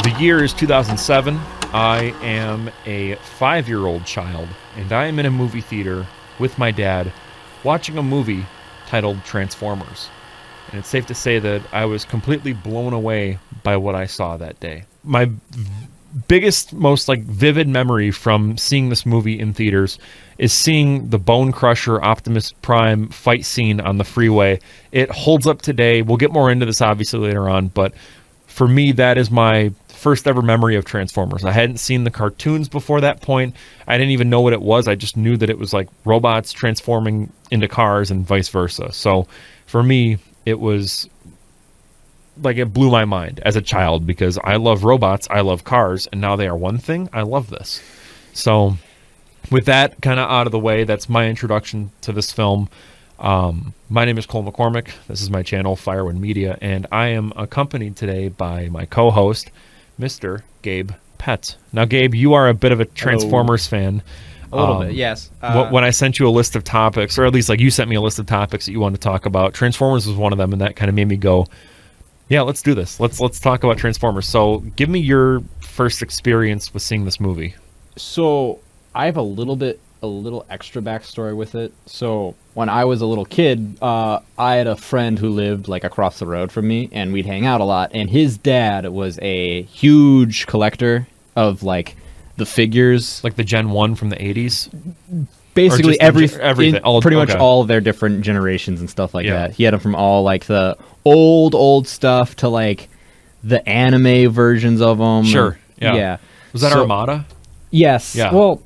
The year is 2007. I am a 5-year-old child, and I am in a movie theater with my dad watching a movie titled Transformers. And it's safe to say that I was completely blown away by what I saw that day. My biggest, most vivid memory from seeing this movie in theaters is seeing the Bone Crusher Optimus Prime fight scene on the freeway. It holds up today. We'll get more into this obviously later on, but for me, that is my first ever memory of Transformers. I hadn't seen the cartoons before that point. I didn't even know what it was. I just knew that it was like robots transforming into cars and vice versa. So for me, it was like it blew my mind as a child because I love robots, I love cars, and now they are one thing. I love this. So with that kind of out of the way, that's my introduction to this film. My name is Cole McCormick. This is my channel, Firewood Media, and I am accompanied today by my co-host, Mr. Gabe Pett. Now, Gabe, you are a bit of a Transformers fan. A little bit, yes. When I sent you a list of topics, or at least you sent me a list of topics that you wanted to talk about, Transformers was one of them, and that kind of made me go, yeah, let's do this. Let's talk about Transformers. So give me your first experience with seeing this movie. So I have a little extra backstory with it. So when I was a little kid, I had a friend who lived across the road from me, and we'd hang out a lot. And his dad was a huge collector of the figures, like the Gen 1 from the 80s. Basically everything, pretty much okay. all of their different generations and stuff like that. He had them from all the old stuff to the anime versions of them. Sure. And, yeah. Was that Armada? Yes. Yeah. Well,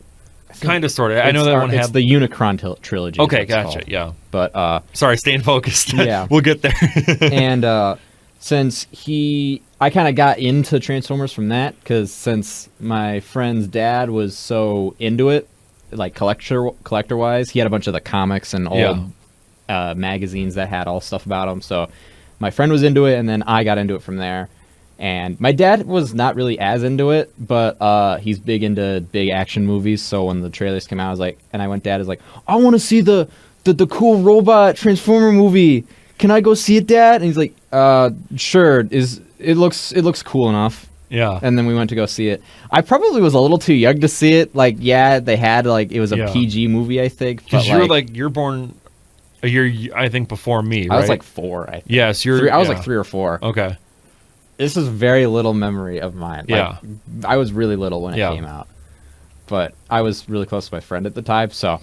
kind of, sort of. I know that one had... It's the Unicron trilogy. Okay, gotcha, yeah. But, sorry, staying focused. Yeah. We'll get there. And, since I kind of got into Transformers from that, because since my friend's dad was so into it, collector-wise, he had a bunch of the comics and old magazines that had all stuff about them, so my friend was into it, and then I got into it from there. And my dad was not really as into it, but he's big into big action movies. So when the trailers came out, I was like, and I went, Dad is like, I want to see the cool robot Transformer movie. Can I go see it, Dad? And he's like, sure. It looks cool enough. Yeah. And then we went to go see it. I probably was a little too young to see it. They had it was a PG movie, I think. Because you're born a year, I think, before me, right? I was 4, I think. Yes, I was 3 or 4. Okay. This is very little memory of mine. Yeah. I was really little when it came out. But I was really close to my friend at the time, so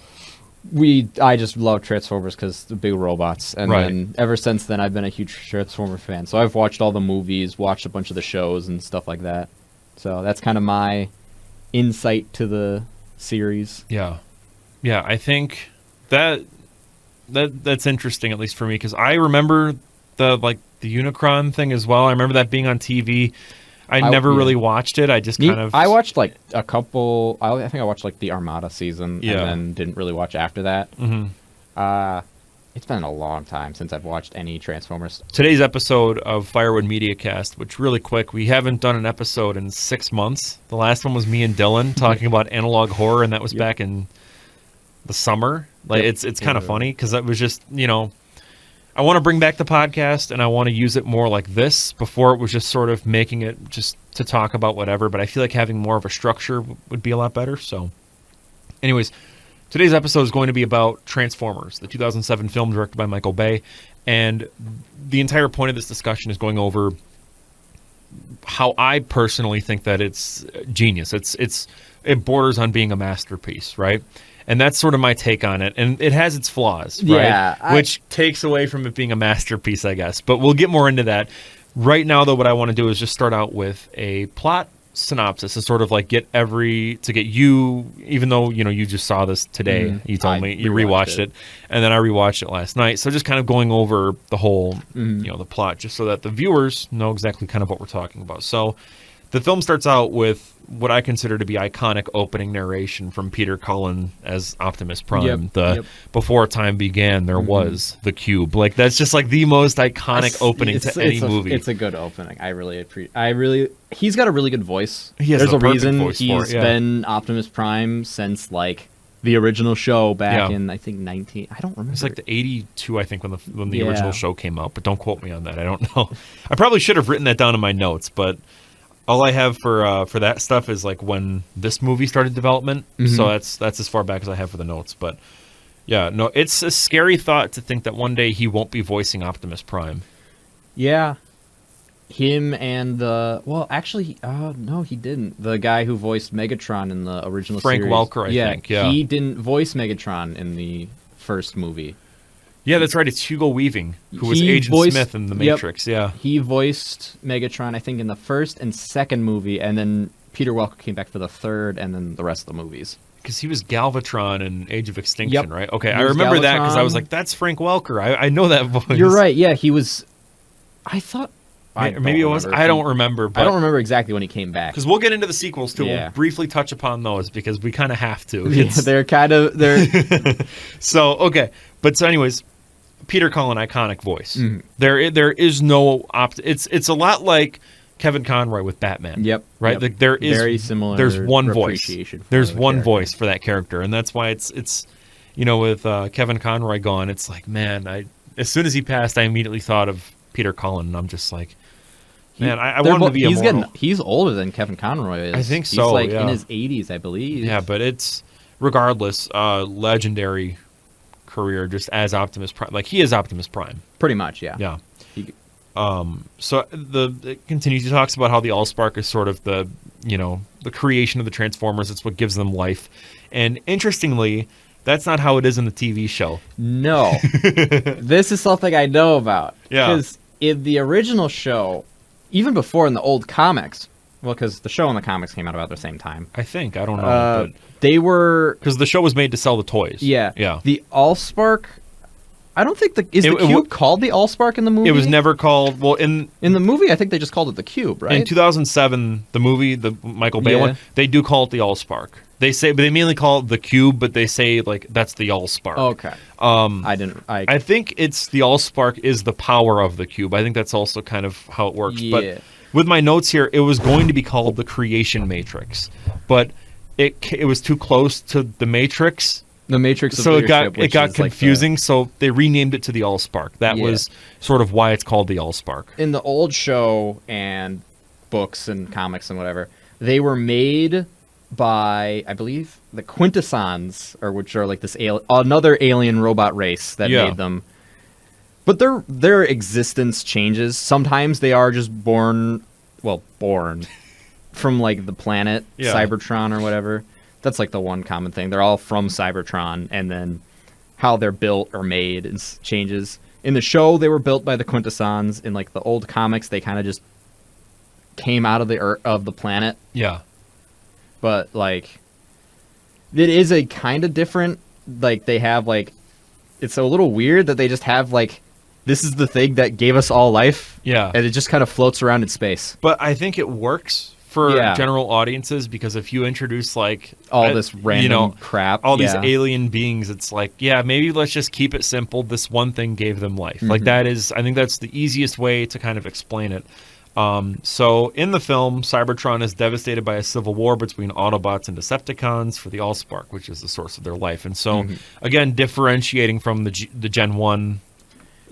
I just love Transformers because the big robots. And then ever since then, I've been a huge Transformer fan. So I've watched all the movies, watched a bunch of the shows and stuff like that. So that's kind of my insight to the series. Yeah. Yeah, I think that's interesting, at least for me, because I remember the Unicron thing as well. I remember that being on TV. I never really watched it. I just I watched a couple. I think I watched the Armada season, and then didn't really watch after that. Mm-hmm. It's been a long time since I've watched any Transformers. Today's episode of Firewood Media Cast, which really quick, we haven't done an episode in 6 months. The last one was me and Dylan talking about analog horror, and that was back in the summer. It's kind of funny because that was just I want to bring back the podcast, and I want to use it more like this. Before, it was just sort of making it just to talk about whatever, but I feel like having more of a structure would be a lot better. So anyways, today's episode is going to be about Transformers, the 2007 film directed by Michael Bay, and the entire point of this discussion is going over how I personally think that it's genius. It borders on being a masterpiece, right? And that's sort of my take on it. And it has its flaws, right? Yeah, which takes away from it being a masterpiece, I guess. But we'll get more into that. Right now, though, what I want to do is just start out with a plot synopsis to sort of get you, even though, you just saw this today. You told me you rewatched it. And then I rewatched it last night. So just kind of going over the whole, the plot, just so that the viewers know exactly kind of what we're talking about. So the film starts out with what I consider to be iconic opening narration from Peter Cullen as Optimus Prime. Before time began, there was the cube. That's just the most iconic opening to any movie. It's a good opening. I really appreciate. He's got a really good voice. There's a reason he's been Optimus Prime since the original show back in I think 19. I don't remember. It's the 82, I think, when the original show came out. But don't quote me on that. I don't know. I probably should have written that down in my notes, but All I have for that stuff is like when this movie started development. So that's as far back as I have for the notes. But yeah, no, it's a scary thought to think that one day he won't be voicing Optimus Prime. Yeah. Him and actually, no, he didn't. The guy who voiced Megatron in the original Frank series. Welker, I think. Yeah, he didn't voice Megatron in the first movie. Yeah, that's right. It's Hugo Weaving, who was Agent Smith in The Matrix. Yeah, he voiced Megatron, I think, in the first and second movie, and then Peter Welker came back for the third, and then the rest of the movies. Because he was Galvatron in Age of Extinction, right? Okay, He I was remember that because I was Galvatron. like, that's Frank Welker. I know that voice. You're right. Yeah, he was. I thought. Maybe it was. I don't remember. But I don't remember exactly when he came back. Because we'll get into the sequels too. Yeah. We'll briefly touch upon those because we kind of have to. Yeah, they're kind of So okay, but so anyways, Peter Cullen, iconic voice. Mm-hmm. There is no It's a lot like Kevin Conroy with Batman. Yep. Right. Yep. Like, there is very similar. There's one voice. appreciation for There's the one character. voice for that character, and that's why it's with Kevin Conroy gone, it's like, man, as soon as he passed, I immediately thought of Peter Cullen, and I'm just like, man, I want him to be immortal. He's older than Kevin Conroy is. I think He's so, like yeah. in his 80s, I believe. Yeah, but it's regardless, legendary career just as Optimus Prime. Like, he is Optimus Prime. Pretty much, yeah. Yeah. He- So it continues. He talks about how the AllSpark is sort of the creation of the Transformers. It's what gives them life. And interestingly, that's not how it is in the TV show. No. This is something I know about. Yeah. Because in the original show, even before in the old comics, well, because the show and the comics came out about the same time. I think. I don't know. They were... Because the show was made to sell the toys. Yeah. Yeah. The AllSpark... I don't think the cube called the AllSpark in the movie? It was never called... Well, in the movie, I think they just called it the cube, right? In 2007, the movie, the Michael Bay Yeah. one, they do call it the AllSpark. They mainly call it the cube, but they say, like, that's the AllSpark. Okay. I think it's the AllSpark is the power of the cube. I think that's also kind of how it works. Yeah. But with my notes here, it was going to be called the Creation Matrix, but it was too close to the Matrix. The Matrix of So it Leadership, got which is confusing. So they renamed it to the AllSpark. That was sort of why it's called the AllSpark. In the old show and books and comics and whatever, they were made by, I believe, the Quintessons, which are like this another alien robot race that made them. But their existence changes. Sometimes they are just born from like the planet Cybertron or whatever. That's like the one common thing. They're all from Cybertron, and then how they're built or made changes. In the show, they were built by the Quintessons. In like the old comics, they kind of just came out of the planet. Yeah. But like, it is a kind of different. Like they have like, it's a little weird that they just have like, this is the thing that gave us all life. Yeah. And it just kind of floats around in space. But I think it works for general audiences, because if you introduce like all this random crap, all these alien beings, it's like, maybe let's just keep it simple. This one thing gave them life. Mm-hmm. Like I think that's the easiest way to kind of explain it. So in the film, Cybertron is devastated by a civil war between Autobots and Decepticons for the AllSpark, which is the source of their life. And so again, differentiating from the Gen 1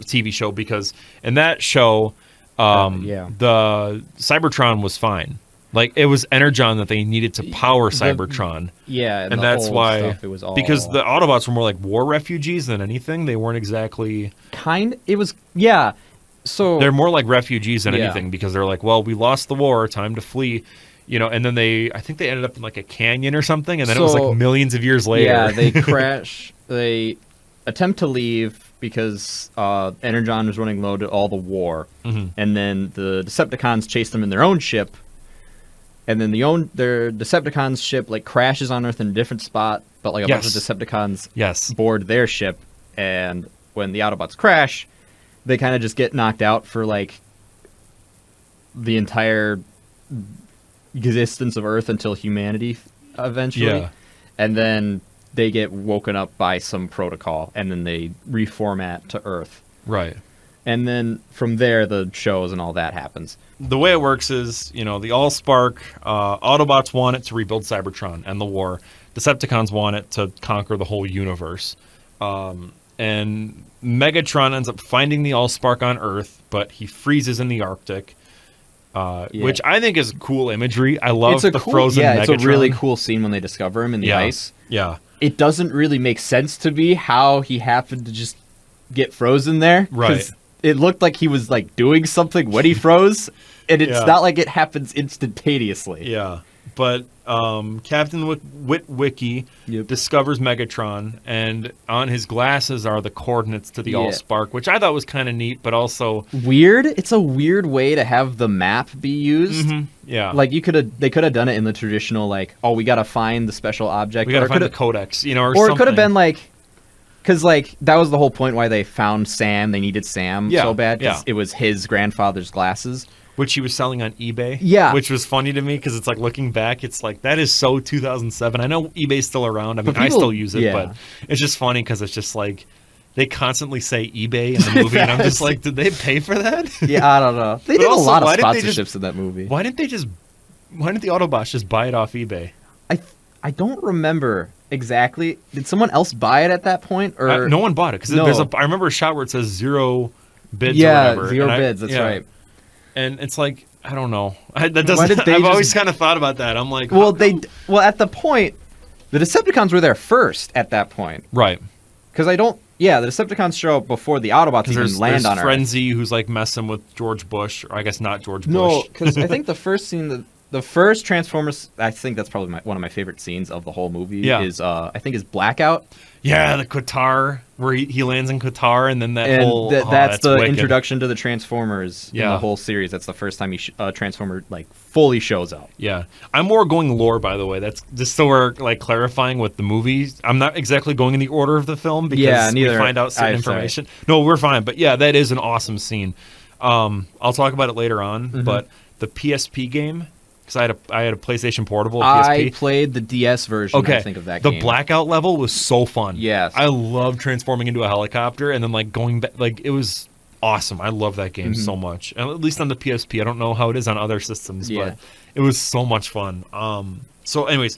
TV show, because in that show, the Cybertron was fine. Like, it was Energon that they needed to power Cybertron. And that's why stuff, it was all... because the Autobots were more like war refugees than anything. They weren't exactly so they're more like refugees than anything, because they're like, well, we lost the war, time to flee, and then I think they ended up in like a canyon or something, and then it was like millions of years later. Yeah, they crash. They attempt to leave because Energon was running low to all the war, and then the Decepticons chase them in their own ship. And then their Decepticons ship like crashes on Earth in a different spot, but like a bunch of Decepticons board their ship. And when the Autobots crash, they kind of just get knocked out for like the entire existence of Earth until humanity eventually. Yeah. And then they get woken up by some protocol, and then they reformat to Earth. Right. And then from there, the shows and all that happens. The way it works is, the AllSpark, Autobots want it to rebuild Cybertron and the war. Decepticons want it to conquer the whole universe. And Megatron ends up finding the AllSpark on Earth, but he freezes in the Arctic. which I think is cool imagery. I love the frozen Megatron. It's a really cool scene when they discover him in the ice. Yeah. It doesn't really make sense to me how he happened to just get frozen there. Right. It looked like he was like doing something when he froze, and it's not like it happens instantaneously. Yeah. But Captain Witwicky discovers Megatron, and on his glasses are the coordinates to the AllSpark, which I thought was kind of neat, but also weird. It's a weird way to have the map be used. Mm-hmm. Yeah, like they could have done it in the traditional like, oh, we got to find the special object. We got to find the codex, or something. It could have been like, because like that was the whole point why they found Sam. They needed Sam so bad because it was his grandfather's glasses. Which he was selling on eBay. Yeah. Which was funny to me because it's like looking back, it's like that is so 2007. I know eBay's still around. I mean, I still use it, but it's just funny because it's just like they constantly say eBay in the movie, and I'm just like, did they pay for that? Yeah, I don't know. They did also, a lot of sponsorships in that movie. Why didn't the Autobots just buy it off eBay? I don't remember exactly. Did someone else buy it at that point, or no one bought it? Because I remember a shot where it says 0 bids. Yeah, or whatever, 0 bids. That's right. And it's like, I don't know. I've always kind of thought about that. I'm like, well, at the point, the Decepticons were there first at that point, right? Because the Decepticons show up before the Autobots even land on Earth. Frenzy, who's like messing with George Bush, or I guess not George Bush. No, because I think the first scene, the first Transformers, I think that's probably one of my favorite scenes of the whole movie. Yeah. Is is Blackout. Yeah, the Qatar, where he lands in Qatar, and then that's the wicked. introduction to the Transformers in the whole series. That's the first time Transformer like fully shows up. Yeah, I'm more going lore, by the way. That's just so we're like clarifying with the movies. I'm not exactly going in the order of the film because we find out certain information. No, we're fine, but yeah, that is an awesome scene. I'll talk about it later on, but the PSP game. Because I had a PlayStation Portable, PSP. I played the DS version, I think, of that game. The Blackout level was so fun. Yes. I love transforming into a helicopter and then, like, going back. Like, it was awesome. I love that game so much. And at least on the PSP. I don't know how it is on other systems, but it was so much fun. So, anyways,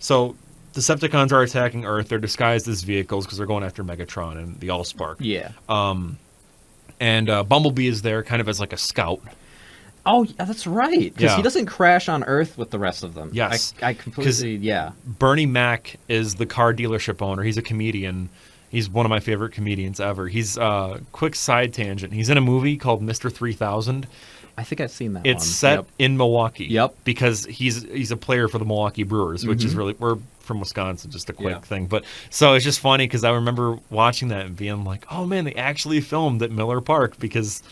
Decepticons are attacking Earth. They're disguised as vehicles because they're going after Megatron and the AllSpark. Yeah. And Bumblebee is there kind of as, like, a scout. Oh, that's right. Because he doesn't crash on Earth with the rest of them. Yes. I completely, Bernie Mac is the car dealership owner. He's a comedian. He's one of my favorite comedians ever. He's quick side tangent. He's in a movie called Mr. 3000. I think I've seen that one. It's set in Milwaukee. Yep. Because he's a player for the Milwaukee Brewers, which is really, we're from Wisconsin, just a quick thing. But so it's just funny because I remember watching that and being like, oh man, they actually filmed at Miller Park because...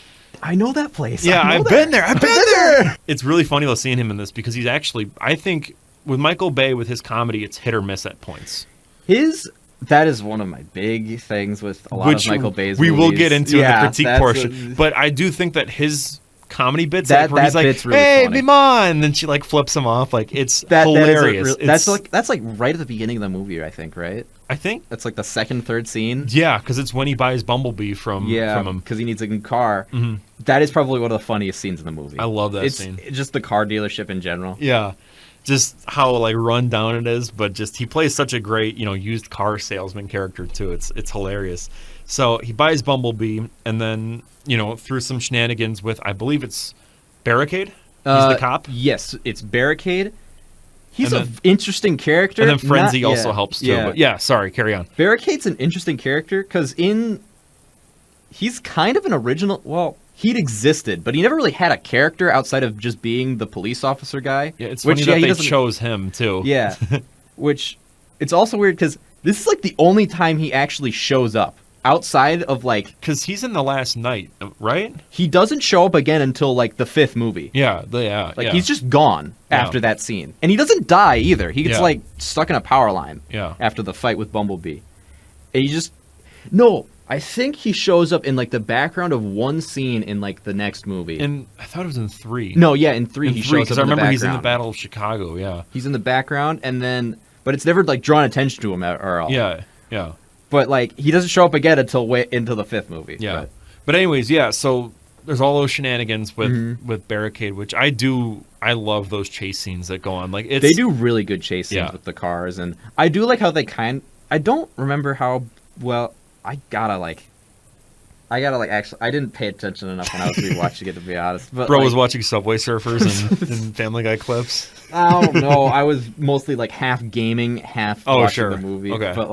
I know that place. Yeah, I've been there. I've been there. It's really funny though seeing him in this because he's actually, I think, with Michael Bay with his comedy, it's hit or miss at points. That is one of my big things with a lot of Michael Bay's movies. We will get into in the critique portion, but I do think that his comedy bits, like where he's like, really "Hey, funny. Bimon," and then she like flips him off, like it's hilarious. That's like right at the beginning of the movie, I think, right? I think that's like the second, third scene. Yeah, because it's when he buys Bumblebee from him because he needs a new car. Mm-hmm. That is probably one of the funniest scenes in the movie. I love that scene. It's just the car dealership in general. Yeah, just how like run down it is, but just he plays such a great used car salesman character too. It's hilarious. So he buys Bumblebee, and then through some shenanigans with I believe it's Barricade. He's the cop. Yes, it's Barricade. He's an interesting character. And then Frenzy also helps too. Yeah. But yeah, sorry, carry on. Barricade's an interesting character because he's kind of an original. Well, he'd existed, but he never really had a character outside of just being the police officer guy. Yeah, it's funny that they chose him too. Yeah, which it's also weird because this is like the only time he actually shows up. Outside of like... Because he's in The Last Night, right? He doesn't show up again until like the 5th movie. He's just gone after that scene. And he doesn't die either. He gets like stuck in a power line after the fight with Bumblebee. And he just... No, I think he shows up in like the background of one scene in like the next movie. And I thought it was in 3. No, yeah, in 3 he shows up in the background. Because I remember he's in the Battle of Chicago, He's in the background and then... But it's never like drawn attention to him or all. Yeah. But, like, he doesn't show up again until way into the 5th movie. Yeah. But anyways, so there's all those shenanigans with Barricade, which I love those chase scenes that go on. Like they do really good chase scenes with the cars. And I do like how they I don't remember how well... I gotta, like... I gotta actually. I didn't pay attention enough when I was rewatching it, to be honest. But Bro was watching Subway Surfers and Family Guy clips. I don't know. I was mostly half gaming, half watching the movie. Okay. But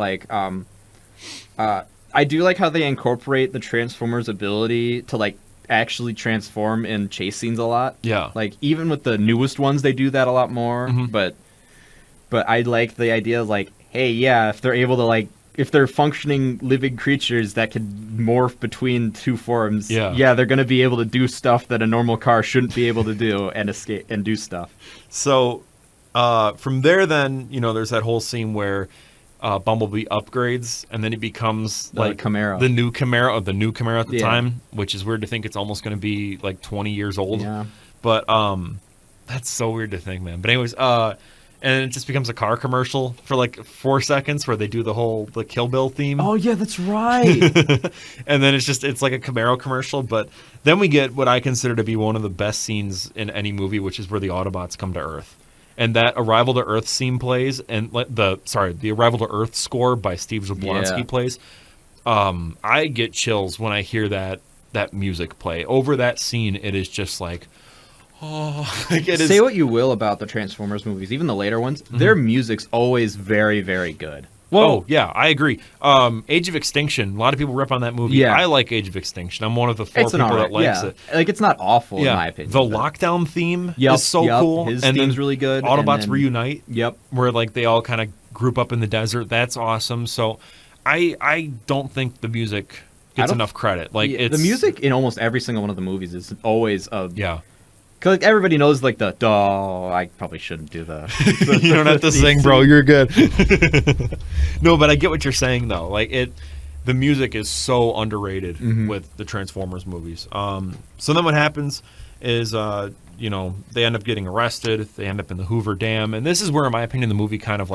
I do like how they incorporate the Transformers' ability to actually transform in chase scenes a lot. Yeah. Even with the newest ones, they do that a lot more. Mm-hmm. But I like the idea of hey, yeah, if they're able to if they're functioning living creatures that can morph between two forms, yeah, they're gonna be able to do stuff that a normal car shouldn't be able to do and escape and do stuff. So from there, then there's that whole scene where Bumblebee upgrades, and then he becomes Camaro. the new Camaro at the time, which is weird to think it's almost going to be 20 years old. Yeah. But that's so weird to think, man. But anyways, and it just becomes a car commercial for 4 seconds where they do the Kill Bill theme. Oh yeah, that's right. And then it's like a Camaro commercial. But then we get what I consider to be one of the best scenes in any movie, which is where the Autobots come to Earth. And that Arrival to Earth scene plays, and the Arrival to Earth score by Steve Jablonsky plays. I get chills when I hear that music play. Over that scene, it is just Say what you will about the Transformers movies, even the later ones, their music's always very, very good. Oh, yeah, I agree. Age of Extinction, a lot of people rip on that movie. Yeah. I like Age of Extinction. I'm one of the 4 people that likes it. It's not awful, in my opinion. The Lockdown theme is so cool. His theme's really good. Autobots Reunite. Yep. Where, they all kind of group up in the desert. That's awesome. So, I don't think the music gets enough credit. The music in almost every single one of the movies is always yeah. Because everybody knows I probably shouldn't do that. You don't have to sing, bro. You're good. No, but I get what you're saying though. The music is so underrated with the Transformers movies. So then what happens is they end up getting arrested. They end up in the Hoover Dam, and this is where, in my opinion, the movie kind of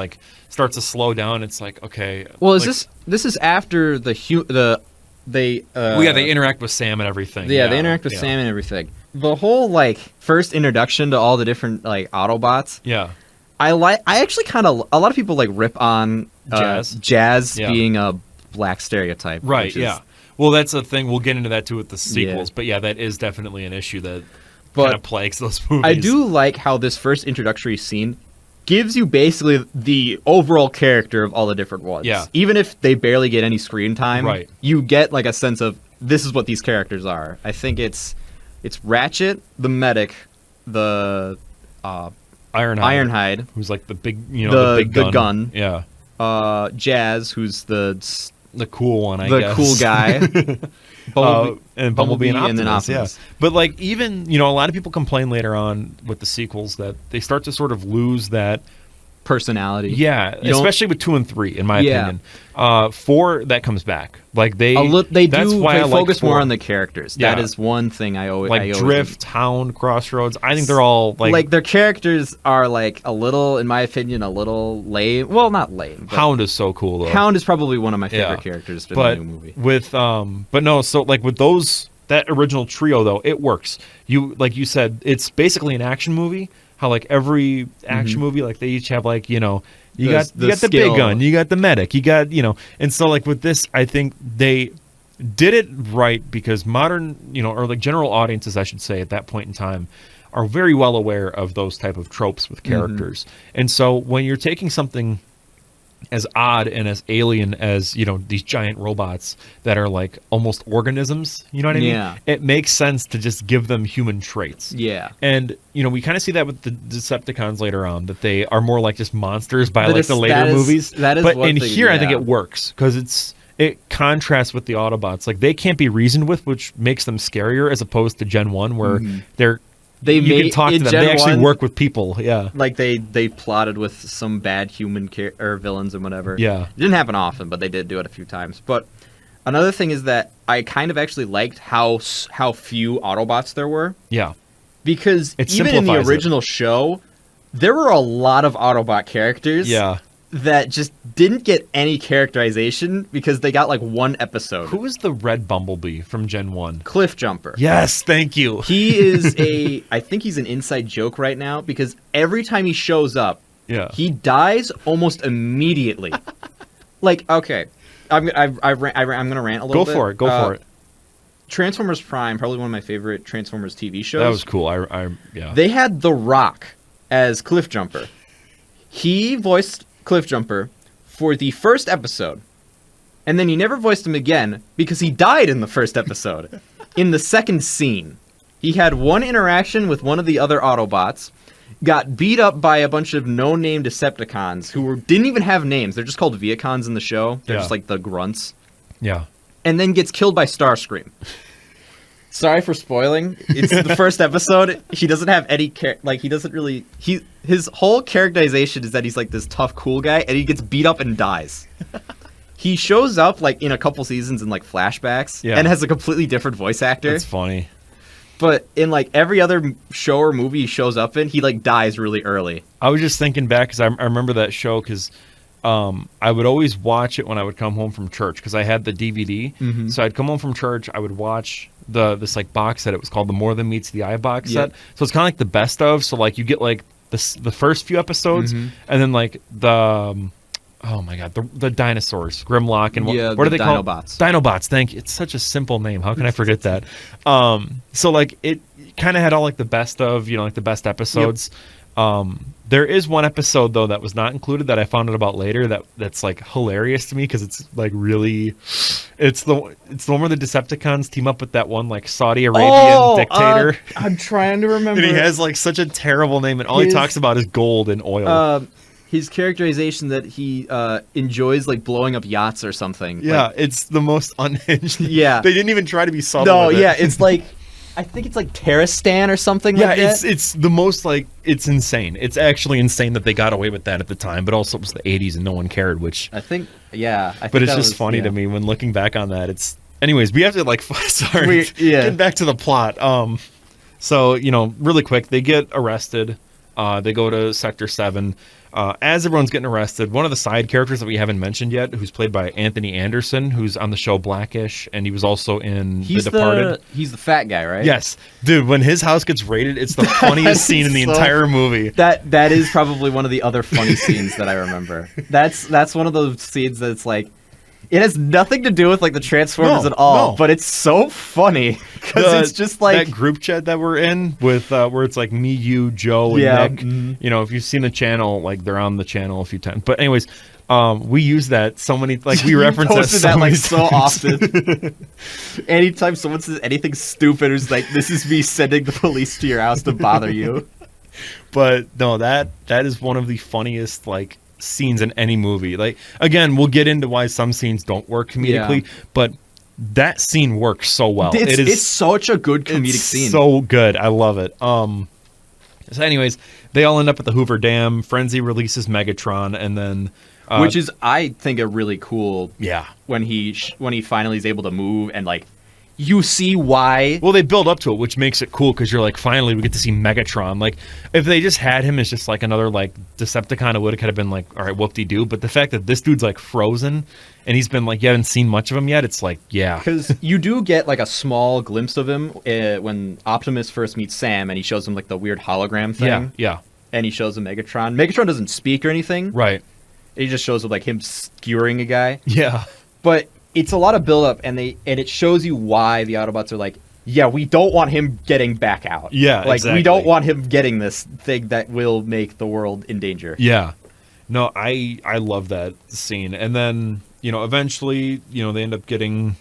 starts to slow down. It's okay. Well, is this is after they interact with Sam and everything. Yeah, they interact with Sam and everything. The whole first introduction to all the different Autobots. Yeah. I actually kind of, a lot of people rip on Jazz being a black stereotype. Right. Yeah. Well, that's a thing. We'll get into that too with the sequels. But yeah, that is definitely an issue that kind of plagues those movies. I do like how this first introductory scene gives you basically the overall character of all the different ones. Yeah. Even if they barely get any screen time, right, you get a sense of this is what these characters are. I think it's Ratchet, the medic, the Ironhide, who's the big, the big gun. Yeah. Jazz, who's the cool one, I guess. The cool guy. Bumblebee and then Optimus. Yeah. But even, a lot of people complain later on with the sequels that they start to sort of lose that personality. Yeah, especially with 2 and 3, in my opinion. 4, that comes back. They focus more on the characters. Yeah. That is one thing I always Drift, Hound, Crossroads. I think they're all their characters are a little, in my opinion, a little lame. Well, not lame. Hound is so cool though. Hound is probably one of my favorite characters in the new movie. With with those, that original trio though, it works. You said, it's basically an action movie. How every action movie, they each have you got the big gun, you got the medic, you got and so with this, I think they did it right because modern or general audiences, I should say, at that point in time, are very well aware of those type of tropes with characters, and so when you're taking something as odd and as alien as these giant robots that are almost organisms, you know what I mean? Yeah. It makes sense to just give them human traits. Yeah. And we kind of see that with the Decepticons later on, that they are more just monsters by the later movies. That is but in here, I think it works because it contrasts with the Autobots. They can't be reasoned with, which makes them scarier as opposed to Gen 1 where you can talk to them. They actually work with people, yeah. They plotted with some bad human or villains and whatever. Yeah. It didn't happen often, but they did do it a few times. But another thing is that I kind of actually liked how few Autobots there were. Yeah. Because even in the original show, there were a lot of Autobot characters. Yeah. That just didn't get any characterization because they got one episode. Who is the red Bumblebee from Gen 1? Cliff Jumper. Yes, thank you. He is I think he's an inside joke right now because every time he shows up, he dies almost immediately. Okay, I'm gonna rant a little bit. Go for it. Transformers Prime, probably one of my favorite Transformers TV shows. That was cool. Yeah. They had The Rock as Cliffjumper. He voiced Cliffjumper for the first episode, and then he never voiced him again because he died in the first episode. In the second scene, he had one interaction with one of the other Autobots, got beat up by a bunch of no-name Decepticons who didn't even have names. They're just called Viacons in the show. They're just like the grunts. Yeah. And then gets killed by Starscream. Sorry for spoiling. It's the first episode. He doesn't have any he doesn't really. His whole characterization is that he's like this tough, cool guy, and he gets beat up and dies. He shows up like in a couple seasons in like flashbacks, and has a completely different voice actor. That's funny. But in like every other show or movie he shows up in, he like dies really early. I was just thinking back because I remember that show because I would always watch it when I would come home from church because I had the DVD. Mm-hmm. So I'd come home from church, I would watch this like box set. It was called the More Than Meets the Eye box set. So it's kind of like the best of. So like you get like the first few episodes, and then like the oh my god, the dinosaurs, Grimlock, and what are they called? Dinobots. Dinobots. Thank you. It's such a simple name. How can I forget that? So like it kind of had all like the best of, like the best episodes. There is one episode though that was not included that I found out about later that's like hilarious to me because it's like really, it's the one where the Decepticons team up with that one like Saudi Arabian dictator. I'm trying to remember. And he has like such a terrible name, and all he talks about is gold and oil. His characterization that he enjoys like blowing up yachts or something. Yeah, it's the most unhinged. Yeah, they didn't even try to be subtle. No, with it. It's like. I think it's like Terristan or something like that. Yeah, it's the most like, it's insane. It's actually insane that they got away with that at the time, but also it was the 80s and no one cared, which... I think, yeah. But it's just funny to me when looking back on that. It's... Anyways, we have to like, sorry, get back to the plot. So, really quick, they get arrested. They go to Sector 7. As everyone's getting arrested, one of the side characters that we haven't mentioned yet, who's played by Anthony Anderson, who's on the show Blackish, and he was also in The Departed. He's the fat guy, right? Yes. Dude, when his house gets raided, it's the funniest scene in the entire movie. That is probably one of the other funny scenes that I remember. That's one of those scenes that's like, it has nothing to do with like the Transformers at all, but it's so funny because it's just like that group chat that we're in with where it's like me, you, Joe, and Nick. Mm-hmm. If you've seen the channel, like they're on the channel a few times. But anyways, we use that so many, like we reference that so often. Anytime someone says anything stupid, it's like, this is me sending the police to your house to bother you. But no, that is one of the funniest like scenes in any movie. Like, again, we'll get into why some scenes don't work comedically, but that scene works so well. It's such a good comedic scene. So good. I love it. So anyways, they all end up at the Hoover Dam. Frenzy releases Megatron, and then which is, I think, a really cool when he finally is able to move and like you see why. Well, they build up to it, which makes it cool because you're like, finally, we get to see Megatron. Like, if they just had him as just like another like Decepticon, it would have kind of been like, all right, whoop-de-doo. But the fact that this dude's like frozen and he's been like, you haven't seen much of him yet, it's like, yeah. Because you do get like a small glimpse of him when Optimus first meets Sam and he shows him like the weird hologram thing. Yeah. And he shows him Megatron. Megatron doesn't speak or anything. Right. He just shows him like him skewering a guy. Yeah. But it's a lot of build-up, and it shows you why the Autobots are like, yeah, we don't want him getting back out. Yeah, like exactly. We don't want him getting this thing that will make the world in danger. Yeah, no, I love that scene, and then eventually they end up getting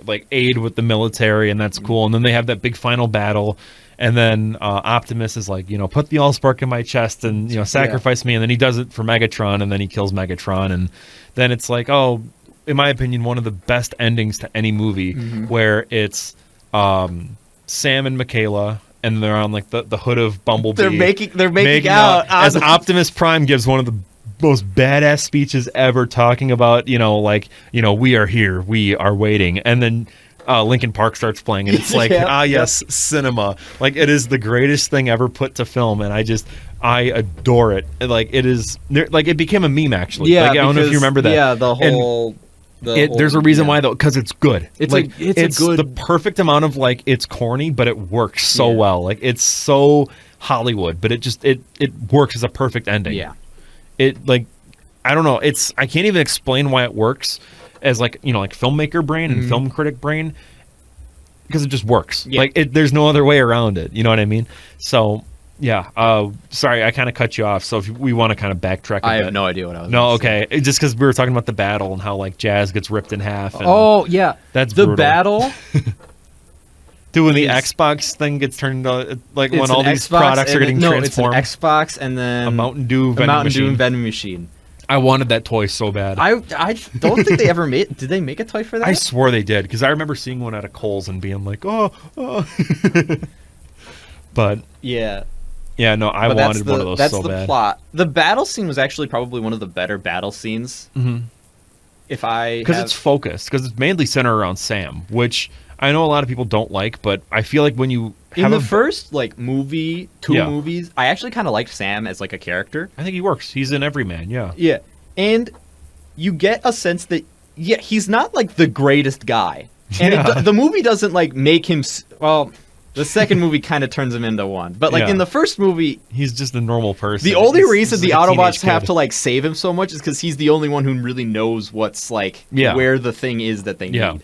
like aid with the military, and that's cool, and then they have that big final battle. And then Optimus is like, put the AllSpark in my chest and sacrifice me, and then he does it for Megatron, and then he kills Megatron, and then it's like, oh, in my opinion, one of the best endings to any movie, where it's Sam and Michaela, and they're on like the hood of Bumblebee. They're making out as Optimus Prime gives one of the most badass speeches ever, talking about we are here, we are waiting, and then Linkin Park starts playing, and it's like yes, cinema. Like, it is the greatest thing ever put to film, and I adore it. Like, it is like, it became a meme actually. Yeah, like, I don't know if you remember that. Yeah, there's a reason why though, because it's good. It's it's good, the perfect amount of like, it's corny, but it works so well. Like, it's so Hollywood, but it works as a perfect ending. Yeah. It, like, I don't know. I can't even explain why it works as like, like filmmaker brain and film critic brain. because it just works. Yeah. Like there's no other way around it. You know what I mean? So yeah. Sorry, I kind of cut you off. So if we want to kind of backtrack, I have no idea what I was. No, gonna say. okay. Just because we were talking about the battle and how like Jazz gets ripped in half. And Oh yeah, that's the brutal. battle. Dude, when the Xbox thing gets turned into, like when all these Xbox products are getting transformed. No, it's an Xbox and then a Mountain Dew vending machine. I wanted that toy so bad. I don't think they ever made. Did they make a toy for that? I swore they did because I remember seeing one at a Kohl's and being like, oh. But yeah, no, I wanted one of those so bad. That's the plot. The battle scene was actually probably one of the better battle scenes. Mm-hmm. Because it's focused, because it's mainly centered around Sam, which I know a lot of people don't like, but I feel like when you have in the first like movie, movies, I actually kind of liked Sam as like a character. I think he works. He's an everyman, yeah. Yeah, and you get a sense that he's not like the greatest guy, and the movie doesn't like make him. Well, the second movie kind of turns him into one, but like in the first movie, he's just a normal person. The only reason the Autobots have to like save him so much is because he's the only one who really knows what's like where the thing is that they need. Yeah.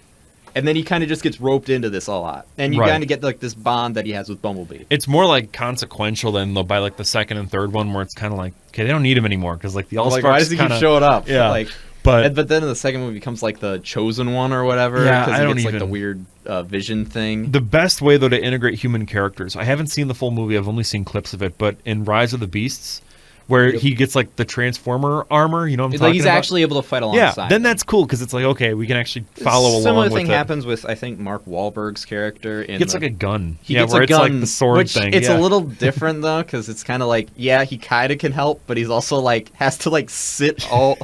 And then he kind of just gets roped into this a lot. And you kind of get like this bond that he has with Bumblebee. It's more like consequential than by like the second and third one where it's kind of like, okay, they don't need him anymore because like the AllSpark. Like, why does he keep showing up? Yeah. Like, but then in the second movie becomes like the chosen one or whatever. Yeah, because he gets like the weird vision thing. The best way though to integrate human characters, I haven't seen the full movie, I've only seen clips of it, but in Rise of the Beasts, where he gets like the Transformer armor, you know what I'm talking about? He's actually able to fight alongside. Yeah, then that's cool because it's like, okay, we can actually follow along with it. Similar thing happens with, I think, Mark Wahlberg's character. He gets like a gun. He gets where a gun, it's like the sword thing. It's a little different though, because it's kind of like, he kind of can help, but he's also like, has to like sit all...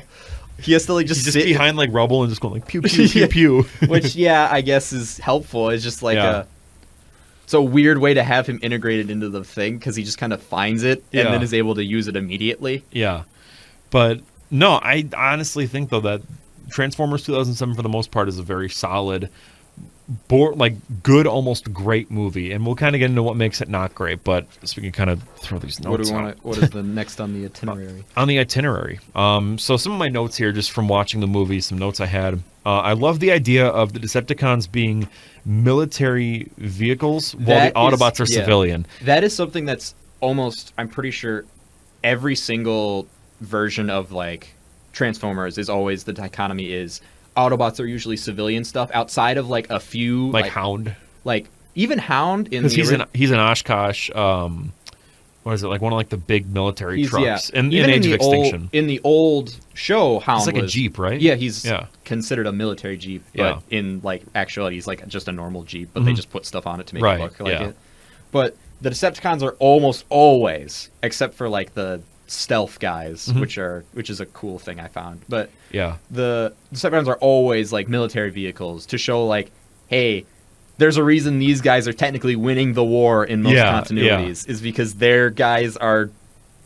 He has to like just sit behind like rubble and just go like pew pew pew pew. Which I guess is helpful. It's just like it's a weird way to have him integrated into the thing because he just kind of finds it and then is able to use it immediately. Yeah, but no, I honestly think though that Transformers 2007 for the most part is a very solid, good, almost great movie, and we'll kind of get into what makes it not great. But so we can kind of throw these notes. What is the next on the itinerary? On the itinerary, so some of my notes here, just from watching the movie, some notes I had. I love the idea of the Decepticons being military vehicles while the Autobots are civilian. That is something that's almost, I'm pretty sure, every single version of like Transformers is always the dichotomy is. Autobots are usually civilian stuff outside of like a few like Hound, like even Hound in because he's an Oshkosh. What is it, like one of like the big military trucks in Age of Extinction? In the old show, Hound it's like a Jeep, right? Yeah, he's considered a military Jeep, but in like actuality, he's like just a normal Jeep, but they just put stuff on it to make it look like it. But the Decepticons are almost always, except for like the stealth guys, which is a cool thing I found. But the Decepticons are always like military vehicles to show like, hey, there's a reason these guys are technically winning the war in most continuities is because their guys are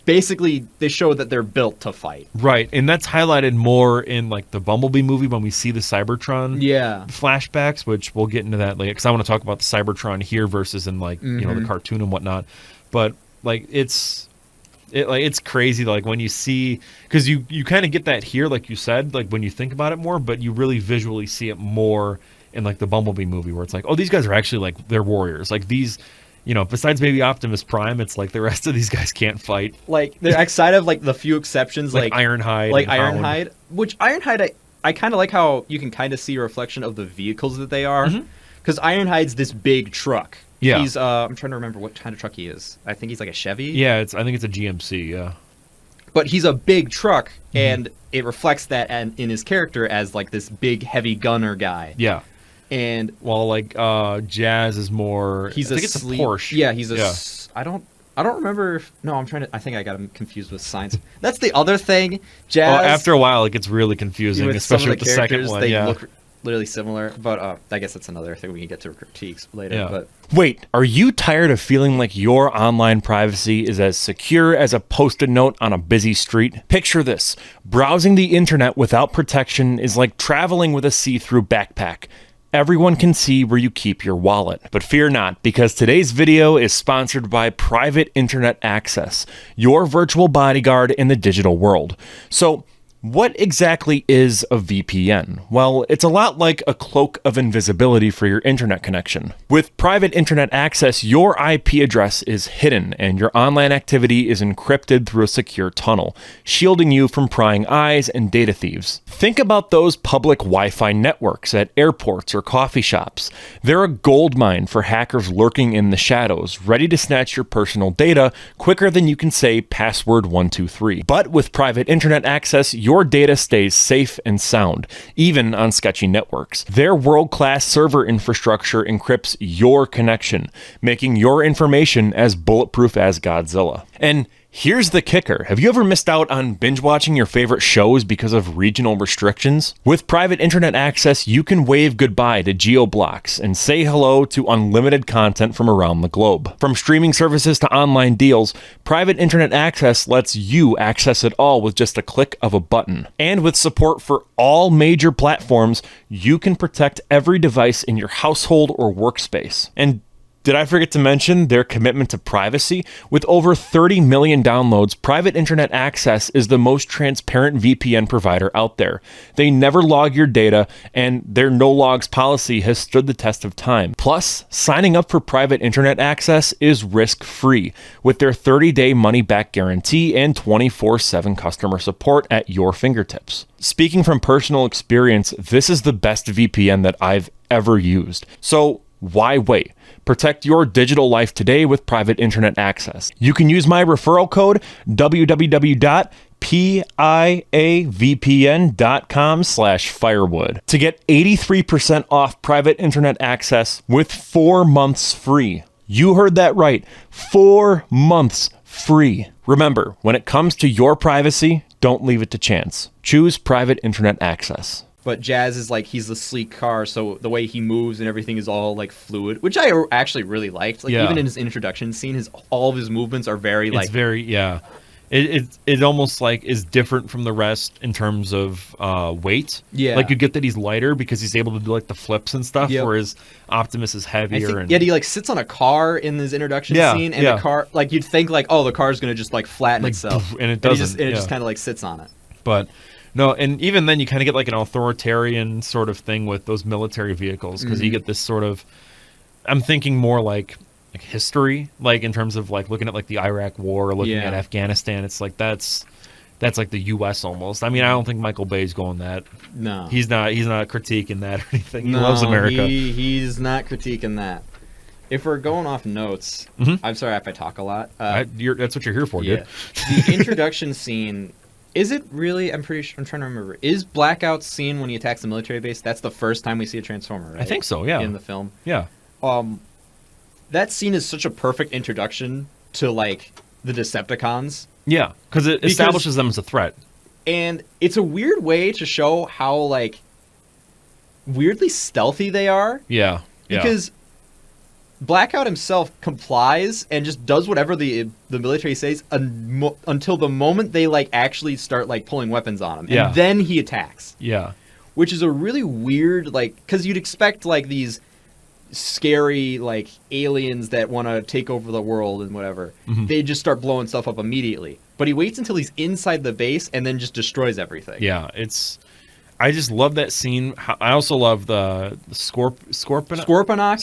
basically, they show that they're built to fight. Right, and that's highlighted more in like the Bumblebee movie when we see the Cybertron flashbacks, which we'll get into that later because I want to talk about the Cybertron here versus in like you know the cartoon and whatnot. But like it's crazy like when you see, because you kind of get that here like you said, like when you think about it more, but you really visually see it more in like the Bumblebee movie where it's like, oh, these guys are actually like, they're warriors. Like these, you know, besides maybe Optimus Prime, it's like the rest of these guys can't fight. Like they're outside of like the few exceptions, like Ironhide, like Ironhide, which Ironhide I kind of like how you can kind of see a reflection of the vehicles that they are, because Ironhide's this big truck. Yeah, he's I'm trying to remember what kind of truck he is. I think he's like a Chevy. Yeah, I think it's a GMC. Yeah, but he's a big truck, and it reflects that in his character as like this big heavy gunner guy. Yeah. And while like Jazz is more, I think it's a Porsche. Yeah, he's a. I don't remember. I think I got him confused with Science. That's the other thing. Jazz. After a while, it gets really confusing, especially with the second one. They look literally similar, but I guess that's another thing we can get to critiques later. Yeah. But wait, are you tired of feeling like your online privacy is as secure as a post-it note on a busy street? Picture this: browsing the internet without protection is like traveling with a see-through backpack. Everyone can see where you keep your wallet. But fear not, because today's video is sponsored by Private Internet Access, your virtual bodyguard in the digital world. So, What exactly is a VPN? Well, it's a lot like a cloak of invisibility for your internet connection. With private internet access, your IP address is hidden and your online activity is encrypted through a secure tunnel, shielding you from prying eyes and data thieves. Think about those public Wi-Fi networks at airports or coffee shops. They're a goldmine for hackers lurking in the shadows, ready to snatch your personal data quicker than you can say password 123. But with private internet access, your data stays safe and sound, even on sketchy networks. Their world-class server infrastructure encrypts your connection, making your information as bulletproof as Godzilla. And here's the kicker. Have you ever missed out on binge watching your favorite shows because of regional restrictions? With private internet access, you can wave goodbye to geo-blocks and say hello to unlimited content from around the globe. From streaming services to online deals, private internet access lets you access it all with just a click of a button. And with support for all major platforms, you can protect every device in your household or workspace. And did I forget to mention their commitment to privacy? With over 30 million downloads, private internet access is the most transparent VPN provider out there. They never log your data, and their no logs policy has stood the test of time. Plus, signing up for private internet access is risk-free with their 30-day money-back guarantee and 24/7 customer support at your fingertips. Speaking from personal experience, this is the best VPN that I've ever used. So why wait? Protect your digital life today with private internet access. You can use my referral code www.piavpn.com/firewood to get 83% off private internet access with 4 months free. You heard that right. 4 months free. Remember, when it comes to your privacy, don't leave it to chance. Choose private internet access. But Jazz is like, he's the sleek car, so the way he moves and everything is all like fluid, which I actually really liked. Like even in his introduction scene, all of his movements are very like. It's very It almost like is different from the rest in terms of weight. Yeah, like you get that he's lighter because he's able to do like the flips and stuff, whereas Optimus is heavier. Yet he like sits on a car in his introduction scene, and the car, like you'd think like, oh, the car's gonna just like flatten itself, and it doesn't. And it just kind of like sits on it. But no, and even then you kind of get like an authoritarian sort of thing with those military vehicles because you get this sort of. I'm thinking more like history, like in terms of like looking at like the Iraq War, looking at Afghanistan. It's like that's like the U.S. almost. I mean, I don't think Michael Bay's going that. No, he's not critiquing that or anything. He loves America. He's not critiquing that. If we're going off notes, I'm sorry if I talk a lot. That's what you're here for, dude. The introduction scene. Is it really? I'm pretty sure. I'm trying to remember. Is Blackout's scene when he attacks the military base? That's the first time we see a Transformer, right? I think so. Yeah. In the film. Yeah. That scene is such a perfect introduction to like the Decepticons. Yeah, because it establishes them as a threat. And it's a weird way to show how like weirdly stealthy they are. Yeah. Because Blackout himself complies and just does whatever the military says until the moment they like actually start like pulling weapons on him, and then he attacks. Yeah, which is a really weird like because you'd expect like these scary like aliens that want to take over the world and whatever. They just start blowing stuff up immediately. But he waits until he's inside the base and then just destroys everything. Yeah, I just love that scene. I also love the Scorponok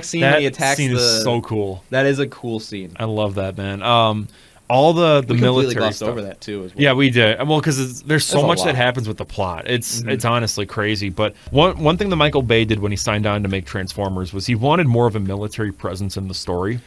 scene that when he attacks scene is so cool. That is a cool scene. I love that, man. All the we military glossed stuff over that too as well. Yeah, we did. Well, because there's so much that happens with the plot. It's honestly crazy. But one thing that Michael Bay did when he signed on to make Transformers was he wanted more of a military presence in the story.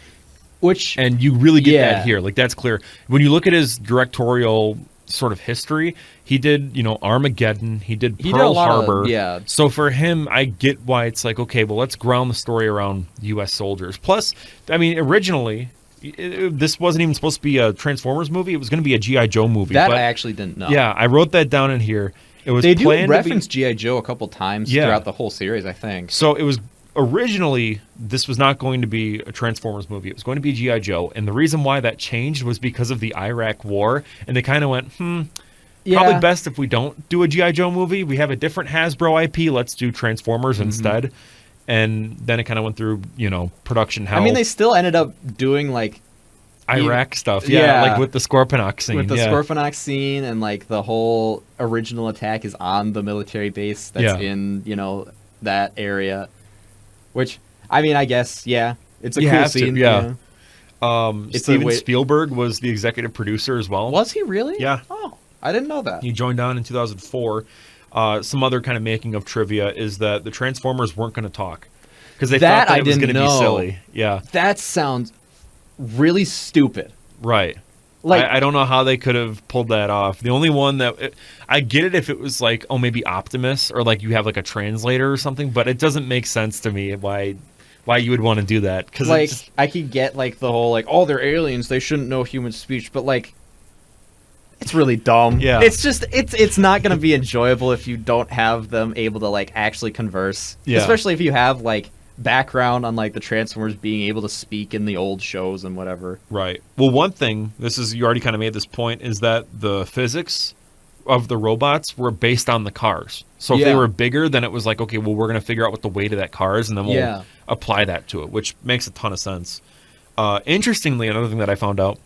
And you really get that here. Like that's clear. When you look at his directorial sort of history, he did, Armageddon, he did Pearl Harbor. So for him, I get why it's like, okay, well, let's ground the story around U.S. soldiers. Plus, I mean, originally, this wasn't even supposed to be a Transformers movie. It was going to be a G.I. Joe movie. That I actually didn't know. Yeah, I wrote that down in here. They do reference G.I. Joe a couple times throughout the whole series, I think. So it was originally, this was not going to be a Transformers movie. It was going to be G.I. Joe. And the reason why that changed was because of the Iraq War. And they kind of went, probably best if we don't do a G.I. Joe movie. We have a different Hasbro IP. Let's do Transformers instead. And then it kind of went through, production hell. I mean, they still ended up doing, like, Iraq stuff. Yeah, like with the Scorponok scene. With the Scorponok scene, and like the whole original attack is on the military base that's in, that area. Which, I mean, I guess, it's a cool scene. Steven Spielberg was the executive producer as well. Was he really? Yeah. Oh, I didn't know that. He joined on in 2004. Some other kind of making of trivia is that the Transformers weren't going to talk because they thought that it was going to be silly. Yeah. That sounds really stupid. Right. Like, I don't know how they could have pulled that off. The only one that I get it if it was like, oh, maybe Optimus, or like you have like a translator or something, but it doesn't make sense to me why you would want to do that. Because like I could get like the whole like, oh, they're aliens, they shouldn't know human speech, but like it's really dumb. Yeah. It's just it's not going to be enjoyable if you don't have them able to like actually converse. Yeah. Especially if you have like background on like the Transformers being able to speak in the old shows and whatever. Right. Well, one thing, you already kind of made this point, is that the physics of the robots were based on the cars. So if they were bigger, then it was like, okay, well, we're going to figure out what the weight of that car is, and then we'll apply that to it, which makes a ton of sense. Interestingly, another thing that I found out,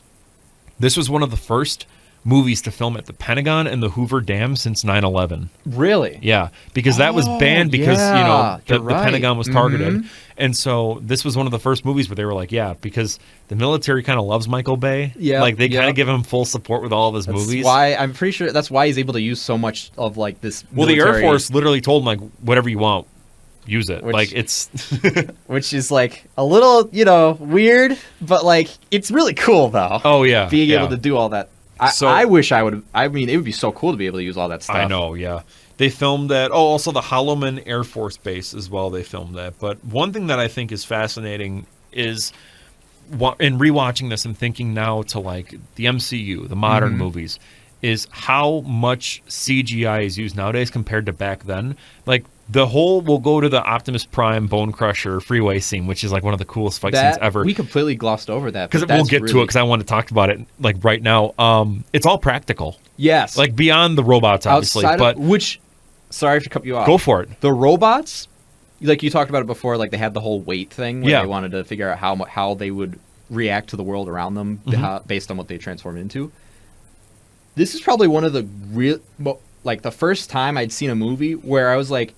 this was one of the first movies to film at the Pentagon and the Hoover Dam since 9/11. Really? Yeah, because that was banned because the Pentagon was targeted. Mm-hmm. And so this was one of the first movies where they were like, because the military kind of loves Michael Bay. Yeah, like they kind of give him full support with all of his movies. Why I'm pretty sure that's why he's able to use so much of like this. Well, military... the Air Force literally told him like, whatever you want, use it. Like it's, which is like a little weird, but like it's really cool though. Oh yeah, being able to do all that. I wish I would. I mean, it would be so cool to be able to use all that stuff. I know, yeah. They filmed that. Oh, also the Holloman Air Force Base as well. They filmed that. But one thing that I think is fascinating is, in rewatching this and thinking now to like the MCU, the modern movies, is how much CGI is used nowadays compared to back then. Like we'll go to the Optimus Prime Bone Crusher freeway scene, which is like one of the coolest fight scenes ever. We completely glossed over that because we'll get to it because I want to talk about it like right now. It's all practical. Yes, like beyond the robots, obviously. Sorry to cut you off. Go for it. The robots, like you talked about it before, like they had the whole weight thing where they wanted to figure out how they would react to the world around them based on what they transformed into. This is probably one of the the first time I'd seen a movie where I was like,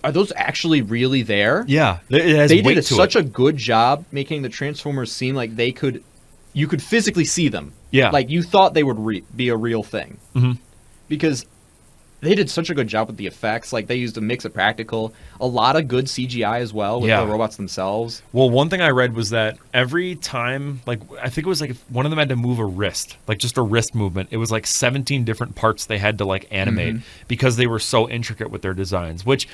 are those actually really there? Yeah, they did such a good job making the Transformers seem like you could physically see them. Yeah, like you thought they would be a real thing. Because they did such a good job with the effects. Like they used a mix of practical, a lot of good CGI as well with the robots themselves. Well, one thing I read was that every time, like I think it was like if one of them had to move a wrist, like just a wrist movement, it was like 17 different parts they had to like animate because they were so intricate with their designs. Which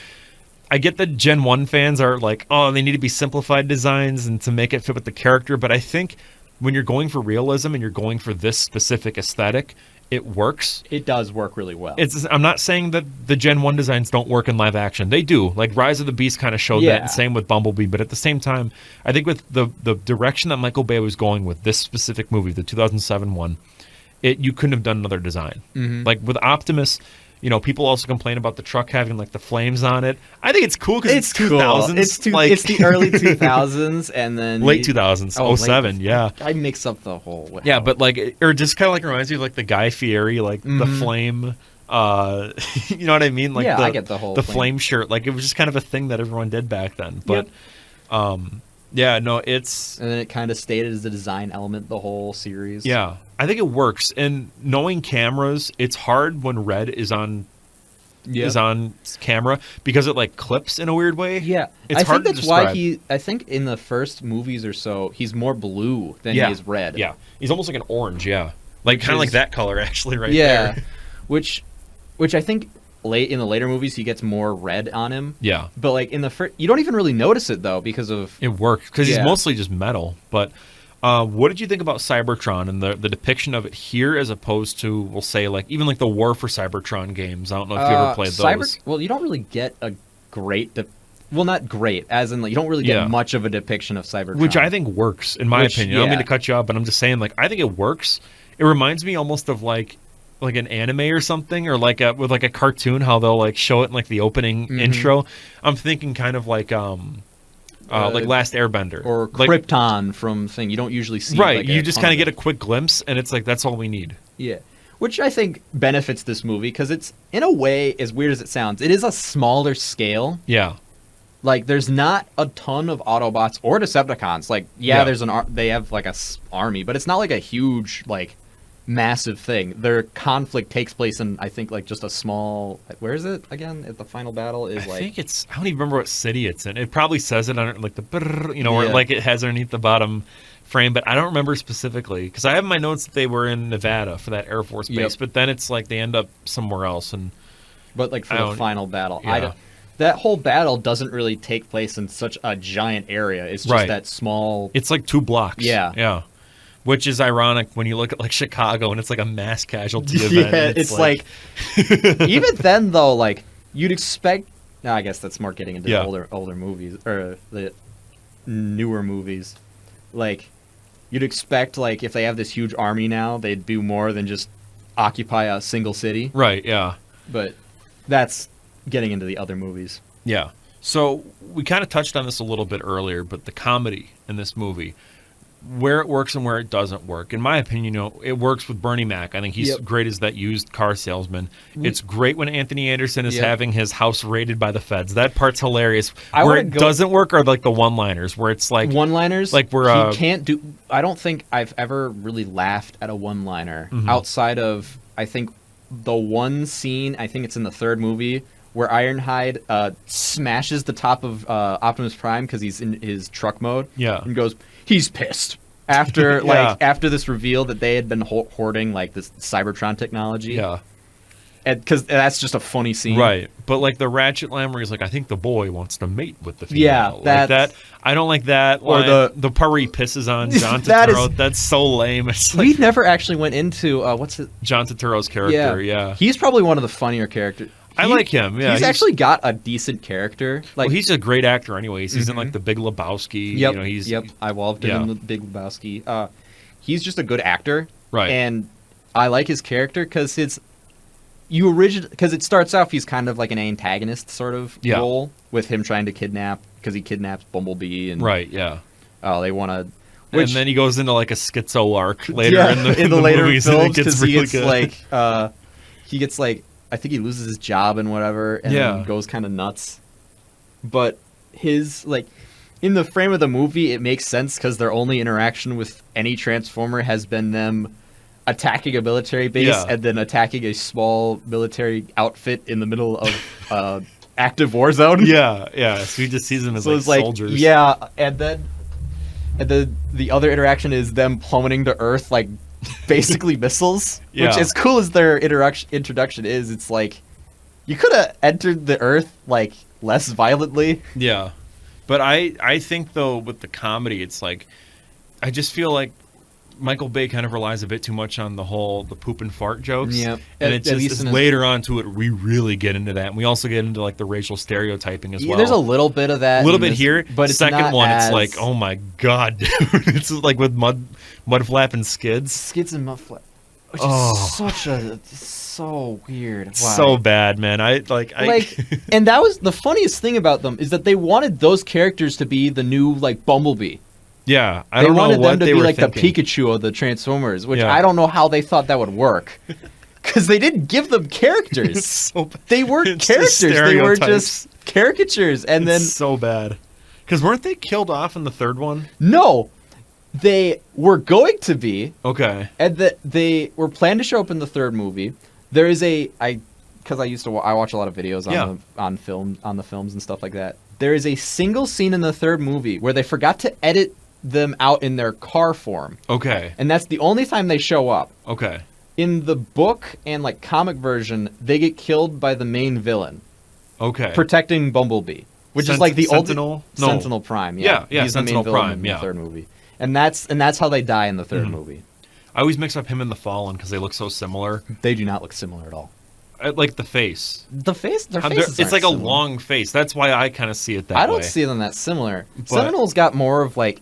I get that Gen 1 fans are like, oh, they need to be simplified designs and to make it fit with the character. But I think when you're going for realism and you're going for this specific aesthetic, it works. It does work really well. I'm not saying that the Gen 1 designs don't work in live action. They do. Like Rise of the Beast kind of showed that, and same with Bumblebee. But at the same time, I think with the direction that Michael Bay was going with this specific movie, the 2007 one, you couldn't have done another design. Like with Optimus, people also complain about the truck having like the flames on it. I think it's cool because it's 2000s. It's the early 2000s and then late 2000s, 07, yeah. I mix up the whole. Wow. Yeah, but like, or just kind of like reminds me of like the Guy Fieri, like the flame. You know what I mean? Like I get the whole flame shirt. Like it was just kind of a thing that everyone did back then. But it's and then it kind of stayed as a design element the whole series. Yeah. I think it works, and knowing cameras, it's hard when red is on camera because it like clips in a weird way. Yeah, it's hard think that's to describe. why I think in the first movies or so, he's more blue than he is red. Yeah, he's almost like an orange. Yeah, like kind of like that color actually, right there. Yeah, which I think in the later movies he gets more red on him. Yeah, but like in the first, you don't even really notice it though because of it works because he's mostly just metal, but. What did you think about Cybertron and the depiction of it here as opposed to, we'll say, like even like the War for Cybertron games? I don't know if you ever played those. Well, you don't really get a great, not great, as in like, you don't really get much of a depiction of Cybertron. Which I think works, in my opinion. I don't mean to cut you off, but I'm just saying, like, I think it works. It reminds me almost of like an anime or something, or like with like a cartoon, how they'll like show it in like the opening intro. I'm thinking kind of like like Last Airbender. Or like, Krypton from Thing. You don't usually see. Right, like, you just kind of get a it. quick glimpse, and it's like, that's all we need. Yeah. Which I think benefits this movie, because it's, in a way, as weird as it sounds, it is a smaller scale. Yeah. Like, there's not a ton of Autobots or Decepticons. Like, yeah. there's they have, like, army, but it's not, like, a huge, like, massive thing. Their conflict takes place in, I think, like, just a small... Where is it, again, at the final battle? I think it's... I don't even remember what city it's in. It probably says it on, like, the... where, like, it has underneath the bottom frame, but I don't remember specifically, because I have in my notes that they were in Nevada for that Air Force base, but then it's, like, they end up somewhere else, and... But, like, for the final battle, yeah. That whole battle doesn't really take place in such a giant area. It's just that small... It's like 2 blocks. Yeah. Yeah. Which is ironic when you look at, like, Chicago, and it's like a mass casualty event. Yeah, it's like... even then, though, like, you'd expect... No, I guess that's more getting into the older movies, or the newer movies. Like, you'd expect, like, if they have this huge army now, they'd do more than just occupy a single city. Right, yeah. But that's... getting into the other movies. Yeah. So we kind of touched on this a little bit earlier, but the comedy in this movie, where it works and where it doesn't work. In my opinion, it works with Bernie Mac. I think he's great as that used car salesman. It's great when Anthony Anderson is having his house raided by the feds. That part's hilarious. Where it doesn't work are like the one-liners, where it's like... One-liners? Like where... He can't do... I don't think I've ever really laughed at a one-liner outside of, I think, the one scene, I think it's in the third movie, where Ironhide smashes the top of Optimus Prime because he's in his truck mode. Yeah. And goes, he's pissed. After after this reveal that they had been hoarding like this Cybertron technology. Yeah. Because that's just a funny scene. Right. But like the Ratchet line where he's like, I think the boy wants to mate with the female. Yeah. Like that. I don't like that line. Or the part where he pisses on John Turturro. That's so lame. It's like, we never actually went into, what's it? John Turturro's character, yeah. He's probably one of the funnier characters. I like him. Yeah, he's actually got a decent character. Like, well, he's a great actor, anyways. He's in like the Big Lebowski. Yep. He's I loved him in the Big Lebowski. He's just a good actor, right? And I like his character because because it starts off he's kind of like an antagonist sort of role with him trying to kidnap because he kidnaps Bumblebee and right. Yeah. They want to. And then he goes into like a schizo arc later in the later movies, films because really he gets like. I think he loses his job and whatever, and then goes kind of nuts. But his, like, in the frame of the movie, it makes sense because their only interaction with any Transformer has been them attacking a military base and then attacking a small military outfit in the middle of active war zone. Yeah. So he just sees them as like soldiers. Yeah, and then the other interaction is them plummeting to Earth, like, basically missiles, which as cool as their introduction is, it's like you could have entered the Earth like less violently. Yeah, but I think though with the comedy, it's like I just feel like Michael Bay kind of relies a bit too much on the poop and fart jokes. Yeah, and it's just later on to it we really get into that, and we also get into like the racial stereotyping as well. There's a little bit of that, a little bit here, but the second one it's like, oh my god, dude. It's like with Mudflap and Skids and Mudflap, which is so weird. Wow. So bad, man. I and that was the funniest thing about them is that they wanted those characters to be the new like Bumblebee. Yeah, I don't know what they were thinking. They wanted them to be like the Pikachu of the Transformers, which I don't know how they thought that would work. Because they didn't give them characters. They weren't characters. They were just caricatures. And then so bad. Because weren't they killed off in the third one? No. They were going to be. Okay. And they were planned to show up in the third movie. There is because I watch a lot of videos on the films and stuff like that. There is a single scene in the third movie where they forgot to edit them out in their car form. Okay. And that's the only time they show up. Okay. In the book and like comic version, they get killed by the main villain. Okay. Protecting Bumblebee, which is like the Sentinel? Sentinel Prime. Yeah, he's Sentinel the main villain Prime. in the third movie, and that's how they die in the third movie. I always mix up him and the Fallen because they look so similar. They do not look similar at all. Like the face. Their faces it's like similar. A long face. That's why I kind of see it that way. I don't see them that similar. Sentinel's got more of like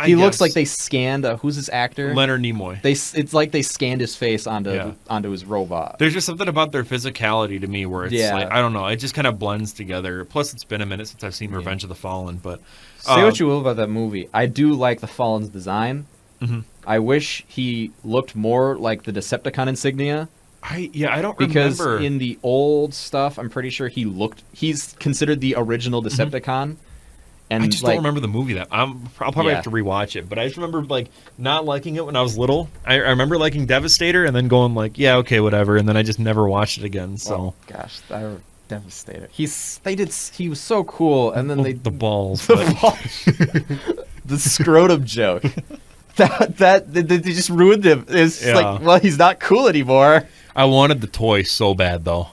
He looks like they scanned who's this actor? Leonard Nimoy. It's like they scanned his face onto Yeah. onto his robot. There's just something about their physicality to me where it's like, I don't know, it just kind of blends together. Plus, it's been a minute since I've seen Revenge of the Fallen, but say what you will about that movie. I do like the Fallen's design. Mhm. I wish he looked more like the Decepticon insignia. I don't Because remember. in the old stuff, I'm pretty sure he's considered the original Decepticon. And I just don't remember the movie that I'll probably have to rewatch it, but I just remember like not liking it when I was little. I remember liking Devastator and then going like, yeah, okay, whatever, and then I just never watched it again. So oh, gosh, Devastator. He was so cool, and then the balls, the scrotum joke. That they just ruined him. It's like, well, he's not cool anymore. I wanted the toy so bad though,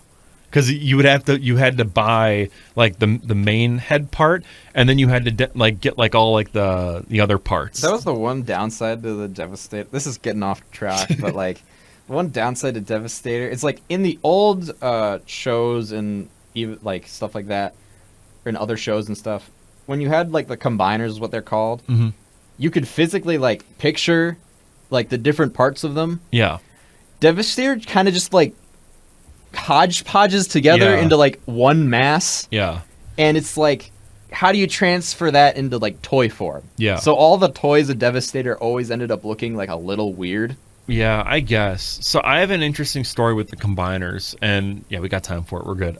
because you had to buy like the main head part, and then you had to get like all like the other parts. That was the one downside to the Devastator. This is getting off track, but like one downside to Devastator, it's like in the old shows and even like stuff like that, or in other shows and stuff, when you had like the combiners, is what they're called. Mm-hmm. You could physically like picture like the different parts of them. Yeah. Devastator kind of just like hodgepodges together into like one mass. Yeah. And it's like, how do you transfer that into like toy form? Yeah. So all the toys of Devastator always ended up looking like a little weird. Yeah, I guess. So I have an interesting story with the combiners, and yeah, we got time for it. We're good.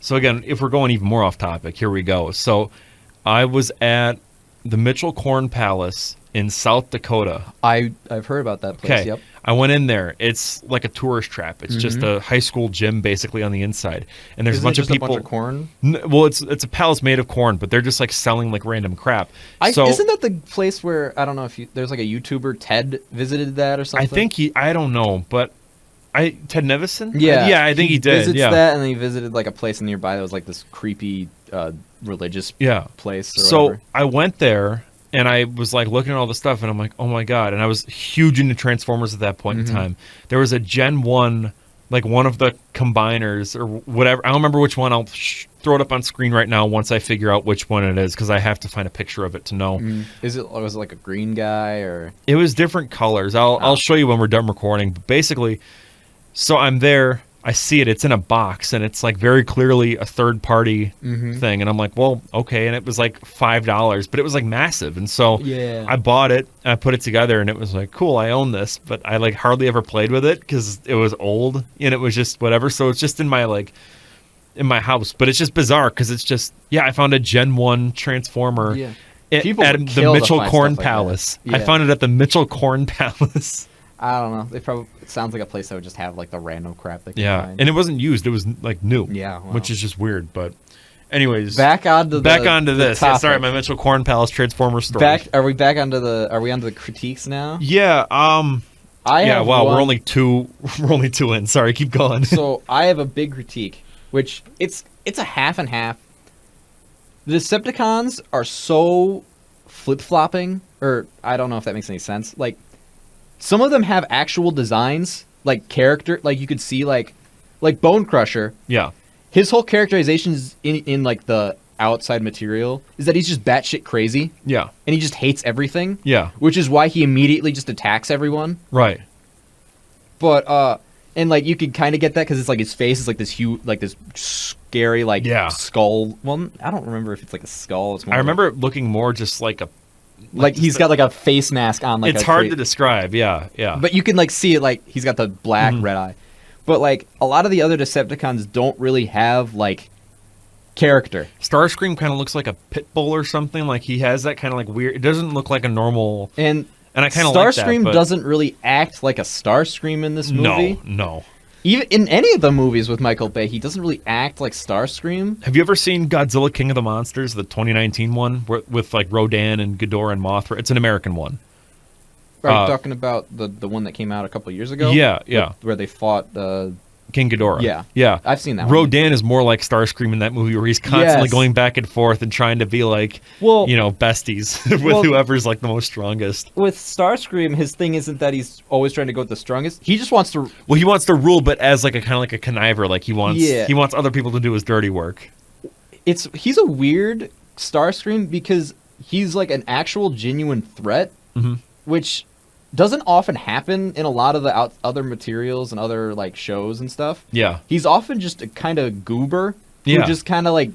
So again, if we're going even more off topic, here we go. So I was at the Mitchell Corn Palace in South Dakota. I've heard about that place. Okay. Yep. I went in there. It's like a tourist trap. It's just a high school gym basically on the inside. And there's a bunch of people. A bunch of corn? Well, it's a palace made of corn, but they're just like selling like random crap. Isn't that the place where, I don't know if there's like a YouTuber, Ted, visited that or something? I think I don't know, but Ted Nevison? Yeah. Yeah, I think he did. Visits Yeah. that, and then he visited like a place nearby that was like this creepy religious place. Or so whatever. I went there. And I was like looking at all the stuff, and I'm like, oh my god! And I was huge into Transformers at that point in time. There was a Gen 1, like one of the combiners or whatever. I don't remember which one. I'll throw it up on screen right now once I figure out which one it is, because I have to find a picture of it to know. Was it like a green guy or? It was different colors. I'll show you when we're done recording. But basically, so I'm there. I see it. It's in a box, and it's like very clearly a third-party thing. And I'm like, well, okay. And it was like $5, but it was like massive. And so I bought it. I put it together, and it was like, cool, I own this. But I like hardly ever played with it because it was old, and it was just whatever. So it's just in my house. But it's just bizarre because it's just I found a Gen 1 Transformer at the Mitchell Corn Palace. I found it at the Mitchell Corn Palace. I don't know. It sounds like a place that would just have like the random crap they can find. And it wasn't used. It was like new. Yeah, wow. Which is just weird. But anyways, back onto this. Yeah, sorry, my Mitchell Corn Palace Transformer story. Are we onto the critiques now? Yeah. Wow. We're only two in. Sorry, keep going. So I have a big critique, which it's a half and half. The Decepticons are so flip flopping, or I don't know if that makes any sense. Like, some of them have actual designs, like character, like you could see, like Bone Crusher. Yeah. His whole characterization is in like the outside material is that he's just batshit crazy. Yeah. And he just hates everything. Yeah. Which is why he immediately just attacks everyone. Right. But and like you could kind of get that because it's like his face is like this huge, like this scary like skull. Well, I don't remember if it's like a skull. It's more I remember it looking more just like a. Like he's got like a face mask on. Like it's hard to describe. Yeah. But you can like see it. Like he's got the black red eye. But like a lot of the other Decepticons don't really have like character. Starscream kind of looks like a pit bull or something. Like he has that kind of like weird. It doesn't look like a normal. And I kind of like that. Starscream doesn't really act like a Starscream in this movie. No. Even in any of the movies with Michael Bay, he doesn't really act like Starscream. Have you ever seen Godzilla King of the Monsters, the 2019 one, with like Rodan and Ghidorah and Mothra? It's an American one. Are you talking about the one that came out a couple years ago? Yeah. Where they fought King Ghidorah. Yeah. I've seen that one. Rodan is more like Starscream in that movie where he's constantly going back and forth and trying to be like, besties with whoever's like the most strongest. With Starscream, his thing isn't that he's always trying to go with the strongest. He just wants to... Well, he wants to rule, but as like a kind of like a conniver. Like he wants other people to do his dirty work. He's a weird Starscream because he's like an actual genuine threat, Mm-hmm. which doesn't often happen in a lot of the other materials and other like shows and stuff. Yeah. He's often just a kind of goober who just kind of like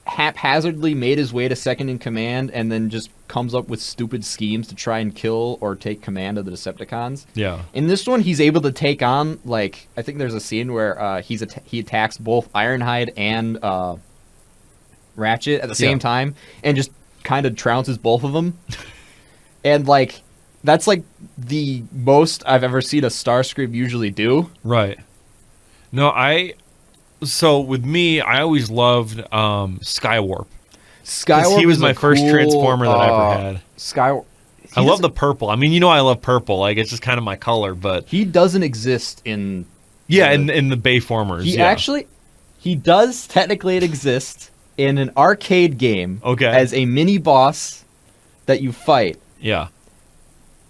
haphazardly made his way to second in command and then just comes up with stupid schemes to try and kill or take command of the Decepticons. Yeah. In this one, he's able to take on, like, I think there's a scene where he attacks both Ironhide and Ratchet at the same time and just kind of trounces both of them. And, like, that's, like, the most I've ever seen a Starscream usually do. Right. No, so with me, I always loved Skywarp. Skywarp he was is my first cool, Transformer that I ever had. Skywarp. I love the purple. I mean, you know I love purple. Like, it's just kind of my color, but... He doesn't exist in... in the Bayformers, He does technically exist in an arcade game as a mini-boss that you fight. Yeah.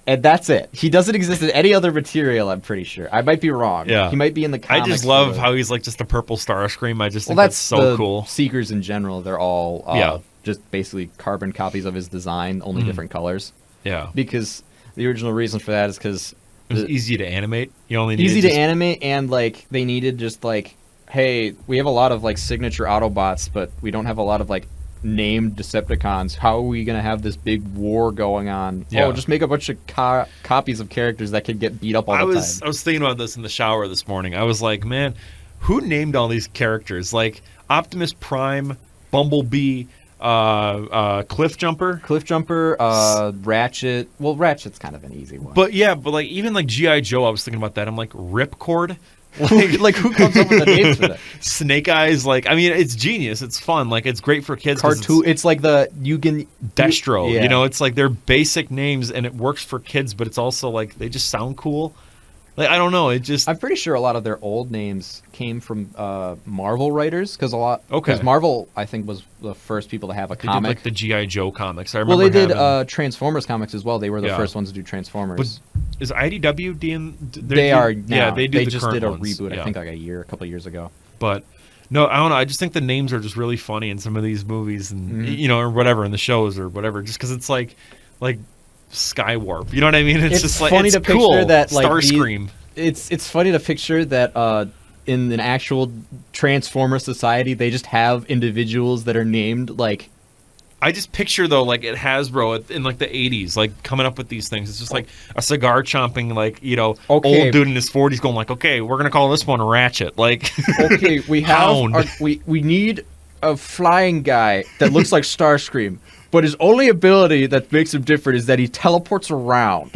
And that's it. He doesn't exist in any other material, I'm pretty sure. I might be wrong. Yeah. He might be in the comics. I just love how he's like just a purple Starscream. I just think that's so cool. Seekers in general, they're all just basically carbon copies of his design, only different colors. Yeah. Because the original reason for that is because... It was easy to animate. You only needed easy to animate, and like they needed just like, hey, we have a lot of like signature Autobots, but we don't have a lot of like named Decepticons. How are we gonna have this big war going on? Yeah. Oh, just make a bunch of copies of characters that can get beat up all the time. I was thinking about this in the shower this morning. I was like, man, who named all these characters? Like Optimus Prime, Bumblebee, Cliffjumper, Ratchet. Well, Ratchet's kind of an easy one. But like even like G.I. Joe, I was thinking about that. I'm like Ripcord. Like who comes up with the names for that? Snake Eyes, like I mean, it's genius. It's fun. Like it's great for kids. Cartoon. It's like Destro. Yeah. You know, it's like they're basic names and it works for kids, but it's also like they just sound cool. Like I don't know. I'm pretty sure a lot of their old names came from Marvel writers because because Marvel I think was the first people to have a comic. Did, like the G.I. Joe comics. I remember. Well, they did Transformers comics as well. They were the first ones to do Transformers. But is IDW doing? They are now. Yeah, they do. They the just current did a ones. reboot. I think like a couple of years ago. But no, I don't know. I just think the names are just really funny in some of these movies and you know or whatever in the shows or whatever. Just because it's like Skywarp. You know what I mean? It's just like funny it's to cool. Picture that like Starscream. It's funny to picture that in an actual Transformer society, they just have individuals that are named like. I just picture though, like at Hasbro in like the '80s, like coming up with these things. It's just like a cigar chomping, like old dude in his 40s, going like, "Okay, we're gonna call this one Ratchet." Like, okay, we have we need a flying guy that looks like Starscream, but his only ability that makes him different is that he teleports around.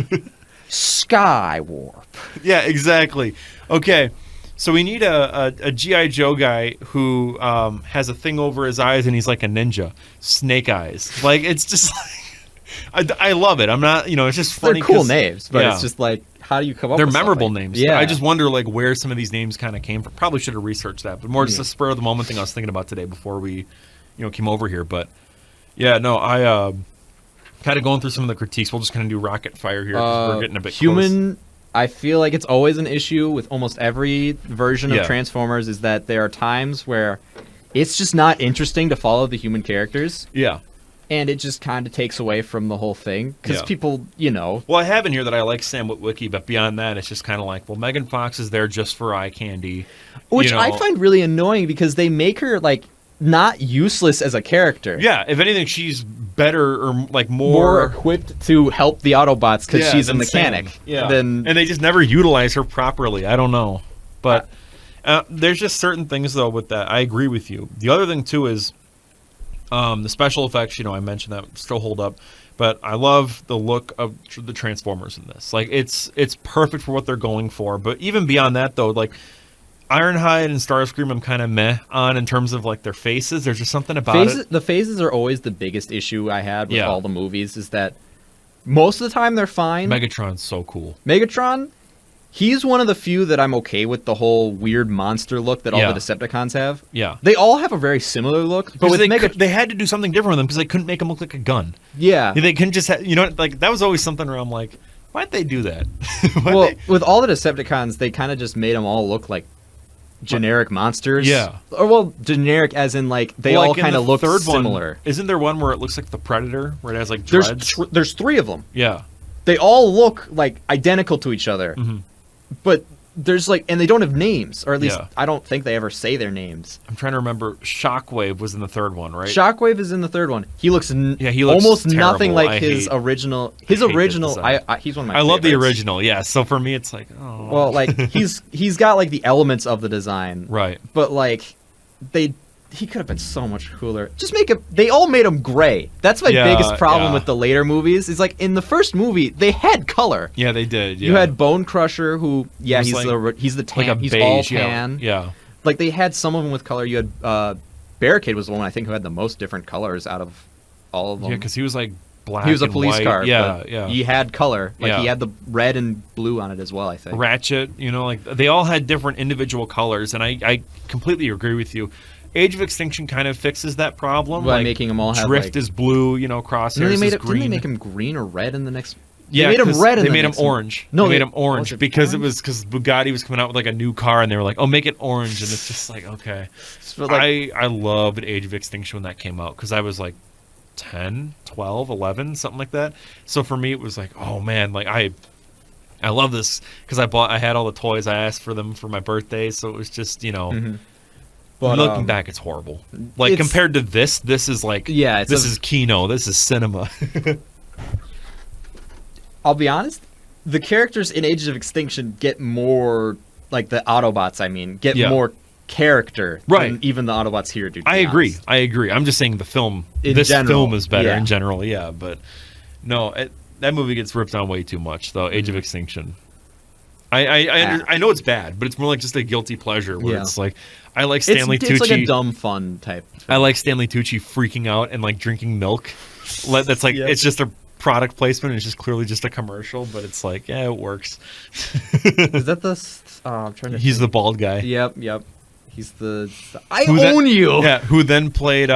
Skywarp. Yeah, exactly. Okay, so we need a G.I. Joe guy who has a thing over his eyes and he's like a ninja. Snake Eyes. Like, it's just like... I love it. I'm not... it's just funny. They're cool names, but it's just like, how do you come up with They're memorable names. Yeah. I just wonder, like, where some of these names kind of came from. Probably should have researched that, but more just a spur-of-the-moment thing I was thinking about today before we, came over here. But, yeah, no, I... kind of going through some of the critiques. We'll just kind of do rapid fire here because we're getting a bit close. I feel like it's always an issue with almost every version of Transformers is that there are times where it's just not interesting to follow the human characters. Yeah. And it just kind of takes away from the whole thing because people, Well, I have in here that I like Sam Witwicky, but beyond that, it's just kind of like, well, Megan Fox is there just for eye candy. Which I find really annoying because they make her, like, not useless as a character. Yeah, if anything, she's better or like more equipped to help the Autobots because she's a mechanic. Sam. Yeah, and they just never utilize her properly. I don't know, but there's just certain things though with that. I agree with you. The other thing too is the special effects. I mentioned that still hold up, but I love the look of the Transformers in this. Like it's perfect for what they're going for. But even beyond that though, like. Ironhide and Starscream I'm kind of meh on in terms of like their faces. There's just something about it. The faces are always the biggest issue I had with all the movies is that most of the time they're fine. Megatron's so cool. Megatron, he's one of the few that I'm okay with the whole weird monster look that all the Decepticons have. Yeah. They all have a very similar look. But with they had to do something different with them because they couldn't make him look like a gun. Yeah. They couldn't just like that was always something where I'm like, why'd they do that? With all the Decepticons, they kind of just made them all look like generic monsters. Yeah. Or, well, generic as in, like, they Well, all like, in kind the of look third one, similar. isn't there one where it looks like the Predator, where it has, like, dreads? There's 3 of them. Yeah. They all look, like, identical to each other. Mm-hmm. But there's, like, and they don't have names. Or at least, Yeah. I don't think they ever say their names. I'm trying to remember. Shockwave was in the third one, right? Shockwave is in the third one. He looks, he looks almost terrible. nothing like I his hate- original. hate His that original, design. he's one of my I love the favorites. original, yeah. So for me, it's like, oh. Well, like, he's got, like, the elements of the design. right. But, like, he could have been so much cooler. Just make him. They all made him gray. That's my Yeah, biggest problem yeah. with the later movies. Is like in the first movie they had color. Yeah, they did. Yeah. You had Bone Crusher, who It was he's the tan. like a he's beige, all yeah. tan. Yeah. Like they had some of them with color. You had Barricade was the one I think who had the most different colors out of all of them. Yeah, because he was like black. he was a and police white. car. Yeah, but yeah. He had color. Like Yeah. he had the red and blue on it as well. I think. Ratchet, like they all had different individual colors, and I completely agree with you. Age of Extinction kind of fixes that problem By like, making them all have, Drift like- is blue, Crosshairs And then is green. didn't they make him green or red in the next? Yeah, they made him 'cause red. They made him orange. No, they made they- him orange was it because orange? because Bugatti was coming out with like a new car, and they were like, "Oh, make it orange," and it's just like, okay. But, like, I loved Age of Extinction when that came out because I was like 10, 12, 11, something like that. So for me, it was like, oh man, like I love this because I had all the toys. I asked for them for my birthday, so it was just But, looking back, it's horrible. Like it's- compared to this is like Yeah, it's this is Kino. This is cinema. I'll be honest, the characters in Age of Extinction get more, like the Autobots, get Yeah. more character Right. than even the Autobots here do. to I be agree. honest. I agree. I'm just saying the film. In This general, film is better yeah. in general. Yeah, but no, that movie gets ripped on way too much. Though Age of Extinction. I know it's bad, but it's more like just a guilty pleasure where Yeah. it's like I like Stanley it's Tucci. like a dumb fun type. I like Stanley Tucci freaking out and like drinking milk. That's like Yeah. it's just a product placement. It's just clearly just a commercial, but it's like yeah, it works. Is that the? I'm trying to. He's the bald guy. Yep. He's the. I Who then- own you. Yeah, who then played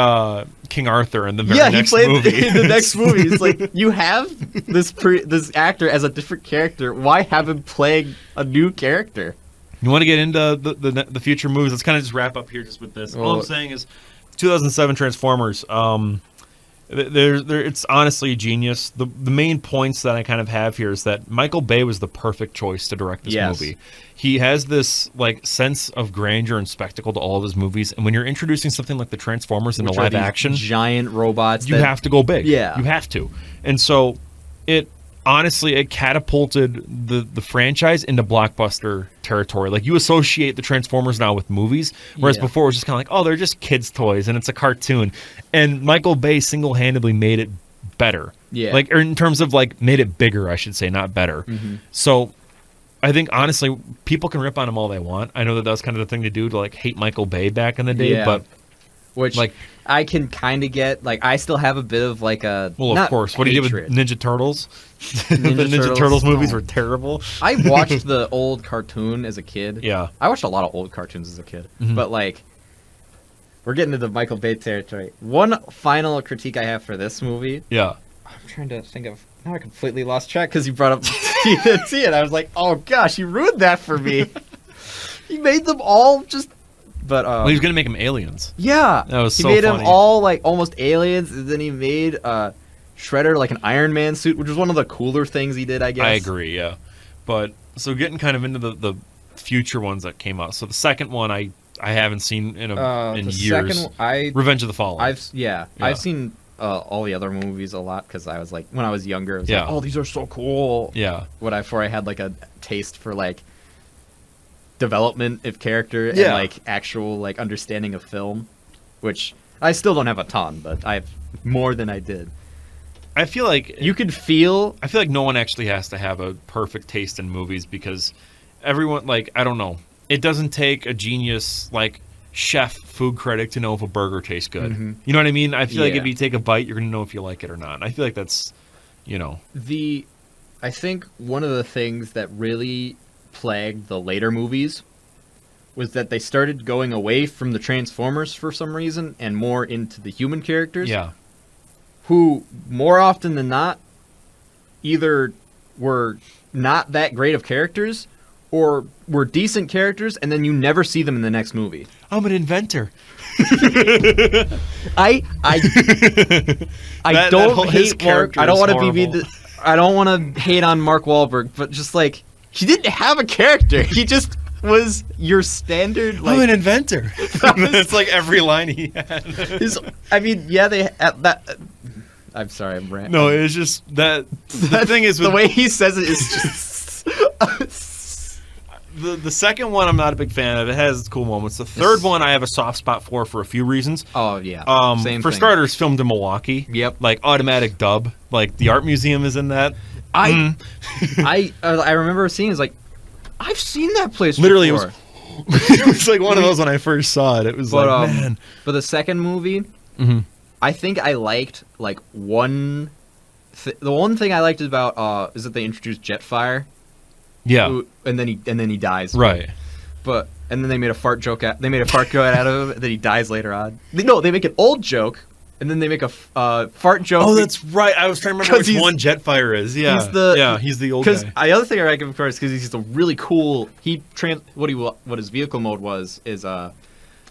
King Arthur in the very Yeah, he next played movie. in the next movie. It's like you have this actor as a different character. Why have him playing a new character? You want to get into the future movies? Let's kind of just wrap up here just with this. All I'm Well- saying is 2007 Transformers. It's honestly a genius. The main points that I kind of have here is that Michael Bay was the perfect choice to direct this Yes. movie. He has this like sense of grandeur and spectacle to all of his movies, and when you're introducing something like the Transformers into Which are live these action, giant robots. you that- have to go big. Yeah. You have to. And so it honestly it catapulted the franchise into blockbuster territory. Like you associate the Transformers now with movies, whereas Yeah. before it was just kind of like, oh, they're just kids' toys and it's a cartoon. And Michael Bay single-handedly made it better. Yeah. Like or in terms of like made it bigger, I should say, not better. Mm-hmm. So I think honestly, people can rip on him all they want. I know that was kind of the thing to do to like hate Michael Bay back in the day, Yeah. but Which like- I can kind of get. Like I still have a bit of like a. well, of not course, what he did with hatred. Ninja Turtles, the Ninja Turtles, Turtles movies no. were terrible. I watched the old cartoon as a kid. Yeah. I watched a lot of old cartoons as a kid. Mhm. But like, we're getting to the Michael Bay territory. One final critique I have for this movie. Yeah. I'm trying to think of. Now I completely lost track because you brought up TNT, and I was like, oh gosh, you ruined that for me. He made them all just. But Well, he was gonna make them aliens. yeah, That was he so made funny. them all like almost aliens, and then he made Shredder like an Iron Man suit, which was one of the cooler things he did, I guess. I agree, yeah. But so getting kind of into the future ones that came out. So the second one I haven't seen in The years. second, I Revenge of the Fallen. I've Yeah. seen all the other movies a lot because I was like when I was younger, I was Yeah. like, oh, these are so cool. yeah. Before I had like a taste for like development of character and Yeah. like actual like understanding of film, which I still don't have a ton, but I have more than I did. I feel like You could feel I feel like no one actually has to have a perfect taste in movies because everyone like I don't know. It doesn't take a genius like chef food critic to know if a burger tastes good. Mhm. You know what I mean? I feel like Yeah. if you take a bite, you're gonna know if you like it or not. And I feel like that's I think one of the things that really plagued the later movies was that they started going away from the Transformers for some reason and more into the human characters. yeah. Who more often than not either were not that great of characters or were decent characters, and then you never see them in the next movie. I'm an inventor. I don't hate Mark. I don't want to be. I don't want to hate on Mark Wahlberg, but just like he didn't have a character. He just was your standard. Like, I'm an inventor. That's like every line he had. I'm sorry, I'm ranting. No, it's just that. The thing is, the way he says it is just. The second one I'm not a big fan of. It has cool moments. The third one I have a soft spot for a few reasons. Oh yeah. Same for thing. starters, filmed in Milwaukee. Yep. Like automatic dub. Like the art museum is in that. I remember seeing it, like I've seen that place literally before. It was like one of those when I first saw it. It was man. For the second movie, I think I liked like the one thing I liked about is that they introduced Jetfire. Yeah. And then he dies. Right. And then they made a fart joke out of him, and then he dies later on. No, they make an old joke, and then they make a fart joke. Oh, that's right. I was trying to remember which one Jetfire is. Yeah. He's the old guy. Because the other thing I like him for is because he's a really cool. What his vehicle mode is I'm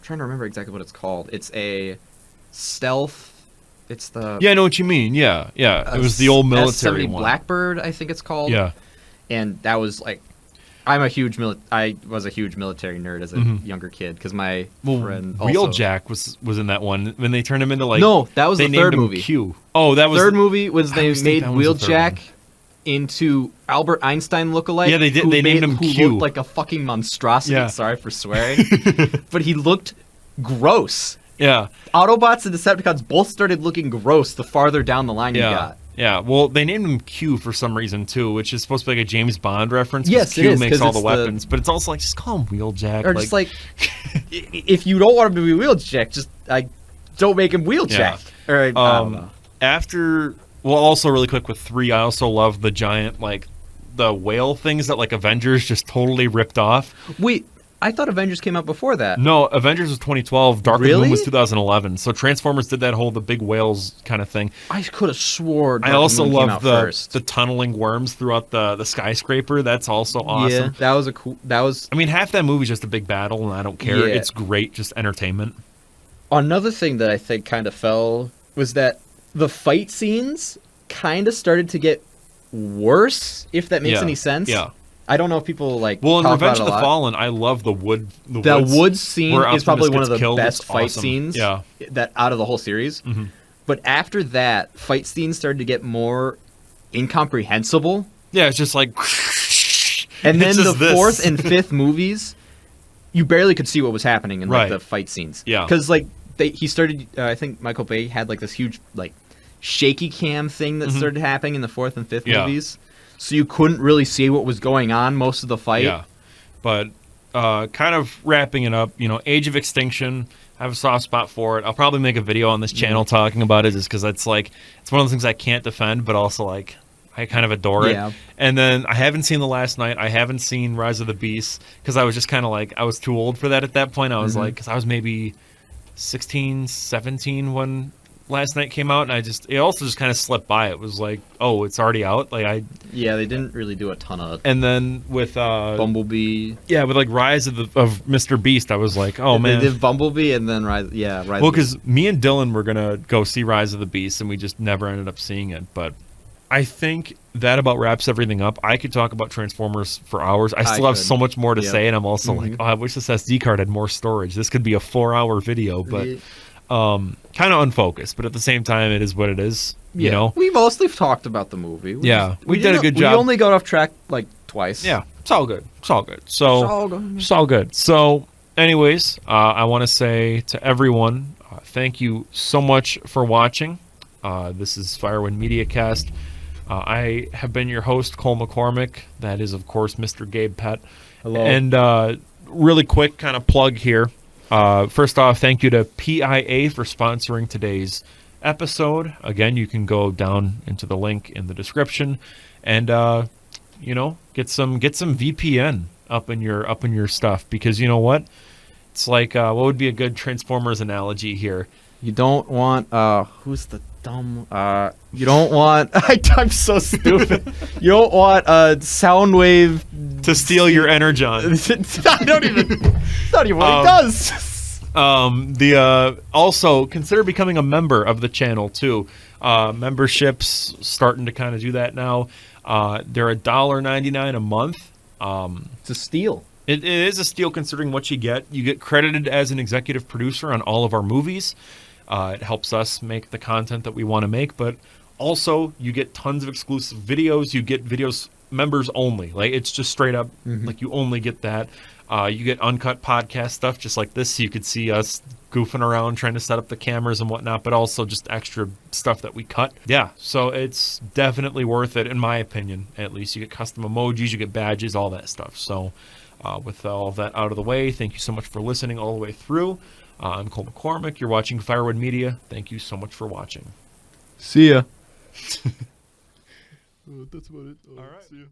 trying to remember exactly what it's called. It's a stealth. It's the I know what you mean. Yeah. It was the old military S-70 one. Blackbird, I think it's called. Yeah. And that was like, I was a huge military nerd as a younger kid because my friend also... Wheeljack was in that one when they turned him into like... No, that was the third movie. Q. Oh, that was... Third movie was they made Wheeljack into Albert Einstein lookalike. Yeah, they did. They named him Q. Q. Looked like a fucking monstrosity. Yeah. Sorry for swearing. But he looked gross. Yeah. Autobots and Decepticons both started looking gross the farther down the line you got. Yeah, well, they named him Q for some reason, too, which is supposed to be like a James Bond reference. Yes, Q it is, makes all the weapons, but it's also like, just call him Wheeljack. Or just like, if you don't want him to be Wheeljack, just don't make him Wheeljack. Yeah. Or, I don't know. Also really quick with 3, I also love the giant, like, the whale things that, like, Avengers just totally ripped off. Wait, I thought Avengers came out before that. No, Avengers was 2012. Dark of the Really? Moon was 2011. So Transformers did that whole the big whales kind of thing. I could have swore. I also love the the tunneling worms throughout the skyscraper. That's also awesome. Yeah, that was a cool. That was I mean, half that movie's just a big battle, and I don't care. Yeah. It's great, just entertainment. another thing that I think kind of fell was that the fight scenes kind of started to get worse. If that makes any sense. Yeah. I don't know if people like. Well, in talk Revenge about of it the a lot. Fallen, I love the woods scene where is probably Optimus one of the gets killed. best It's fight awesome. scenes. Yeah. That out of the whole series. Mm-hmm. But after that, fight scenes started to get more incomprehensible. Yeah, it's just like. And then it's the just this. fourth and fifth movies, you barely could see what was happening in like Right. the fight scenes. Yeah. Because like he started. I think Michael Bay had like this huge like shaky cam thing that started happening in the fourth and fifth movies. So you couldn't really see what was going on most of the fight. Yeah, but kind of wrapping it up, Age of Extinction, I have a soft spot for it. I'll probably make a video on this channel talking about it just because it's one of those things I can't defend, but also like I kind of adore it. Yeah. And then I haven't seen The Last Night. I haven't seen Rise of the Beast because I was just kind of like, I was too old for that at that point. I was like, because I was maybe 16, 17 when Last Night came out, and it also just kind of slipped by. It was like, oh, it's already out. Yeah, they didn't really do a ton of. And then with Bumblebee. Yeah, with like Rise of Mr. Beast, I was like, oh man. They did Bumblebee and then Rise. Yeah, Rise. Well, because me and Dylan were gonna go see Rise of the Beast, and we just never ended up seeing it. But I think that about wraps everything up. I could talk about Transformers for hours. I still have so much more to say, and I'm also like, oh, I wish this SD card had more storage. This could be a 4-hour video, but. Kind of unfocused, but at the same time, it is what it is. You know, we mostly talked about the movie. We did a good job. We only got off track like twice. Yeah, it's all good. It's all good. It's all good. So, anyways, I want to say to everyone, thank you so much for watching. This is Firewind MediaCast. I have been your host, Cole McCormick. That is, of course, Mr. Gabe Pett. Hello. And really quick kind of plug here. First off, thank you to PIA for sponsoring today's episode. Again, you can go down into the link in the description and get some VPN up in your stuff, because you know what? It's like what would be a good Transformers analogy here? You don't want who's the dumb you don't want I'm so stupid. You don't want a sound wave to steal your energon. I don't even. Not even what he does. Also consider becoming a member of the channel too. Memberships starting to kind of do that now. They're $1.99 a month. It's a steal. It is a steal considering what you get. You get credited as an executive producer on all of our movies. It helps us make the content that we want to make, but also you get tons of exclusive videos. You get videos members only. Like it's just straight up like you only get that. You get uncut podcast stuff just like this, so you could see us goofing around trying to set up the cameras and whatnot, but also just extra stuff that we cut. Yeah, so it's definitely worth it in my opinion. At least you get custom emojis, you get badges, all that stuff. So with all of that out of the way, thank you so much for listening all the way through. I'm Cole McCormick. You're watching Firewood Media. Thank you so much for watching. See ya. That's about it. All right. See ya.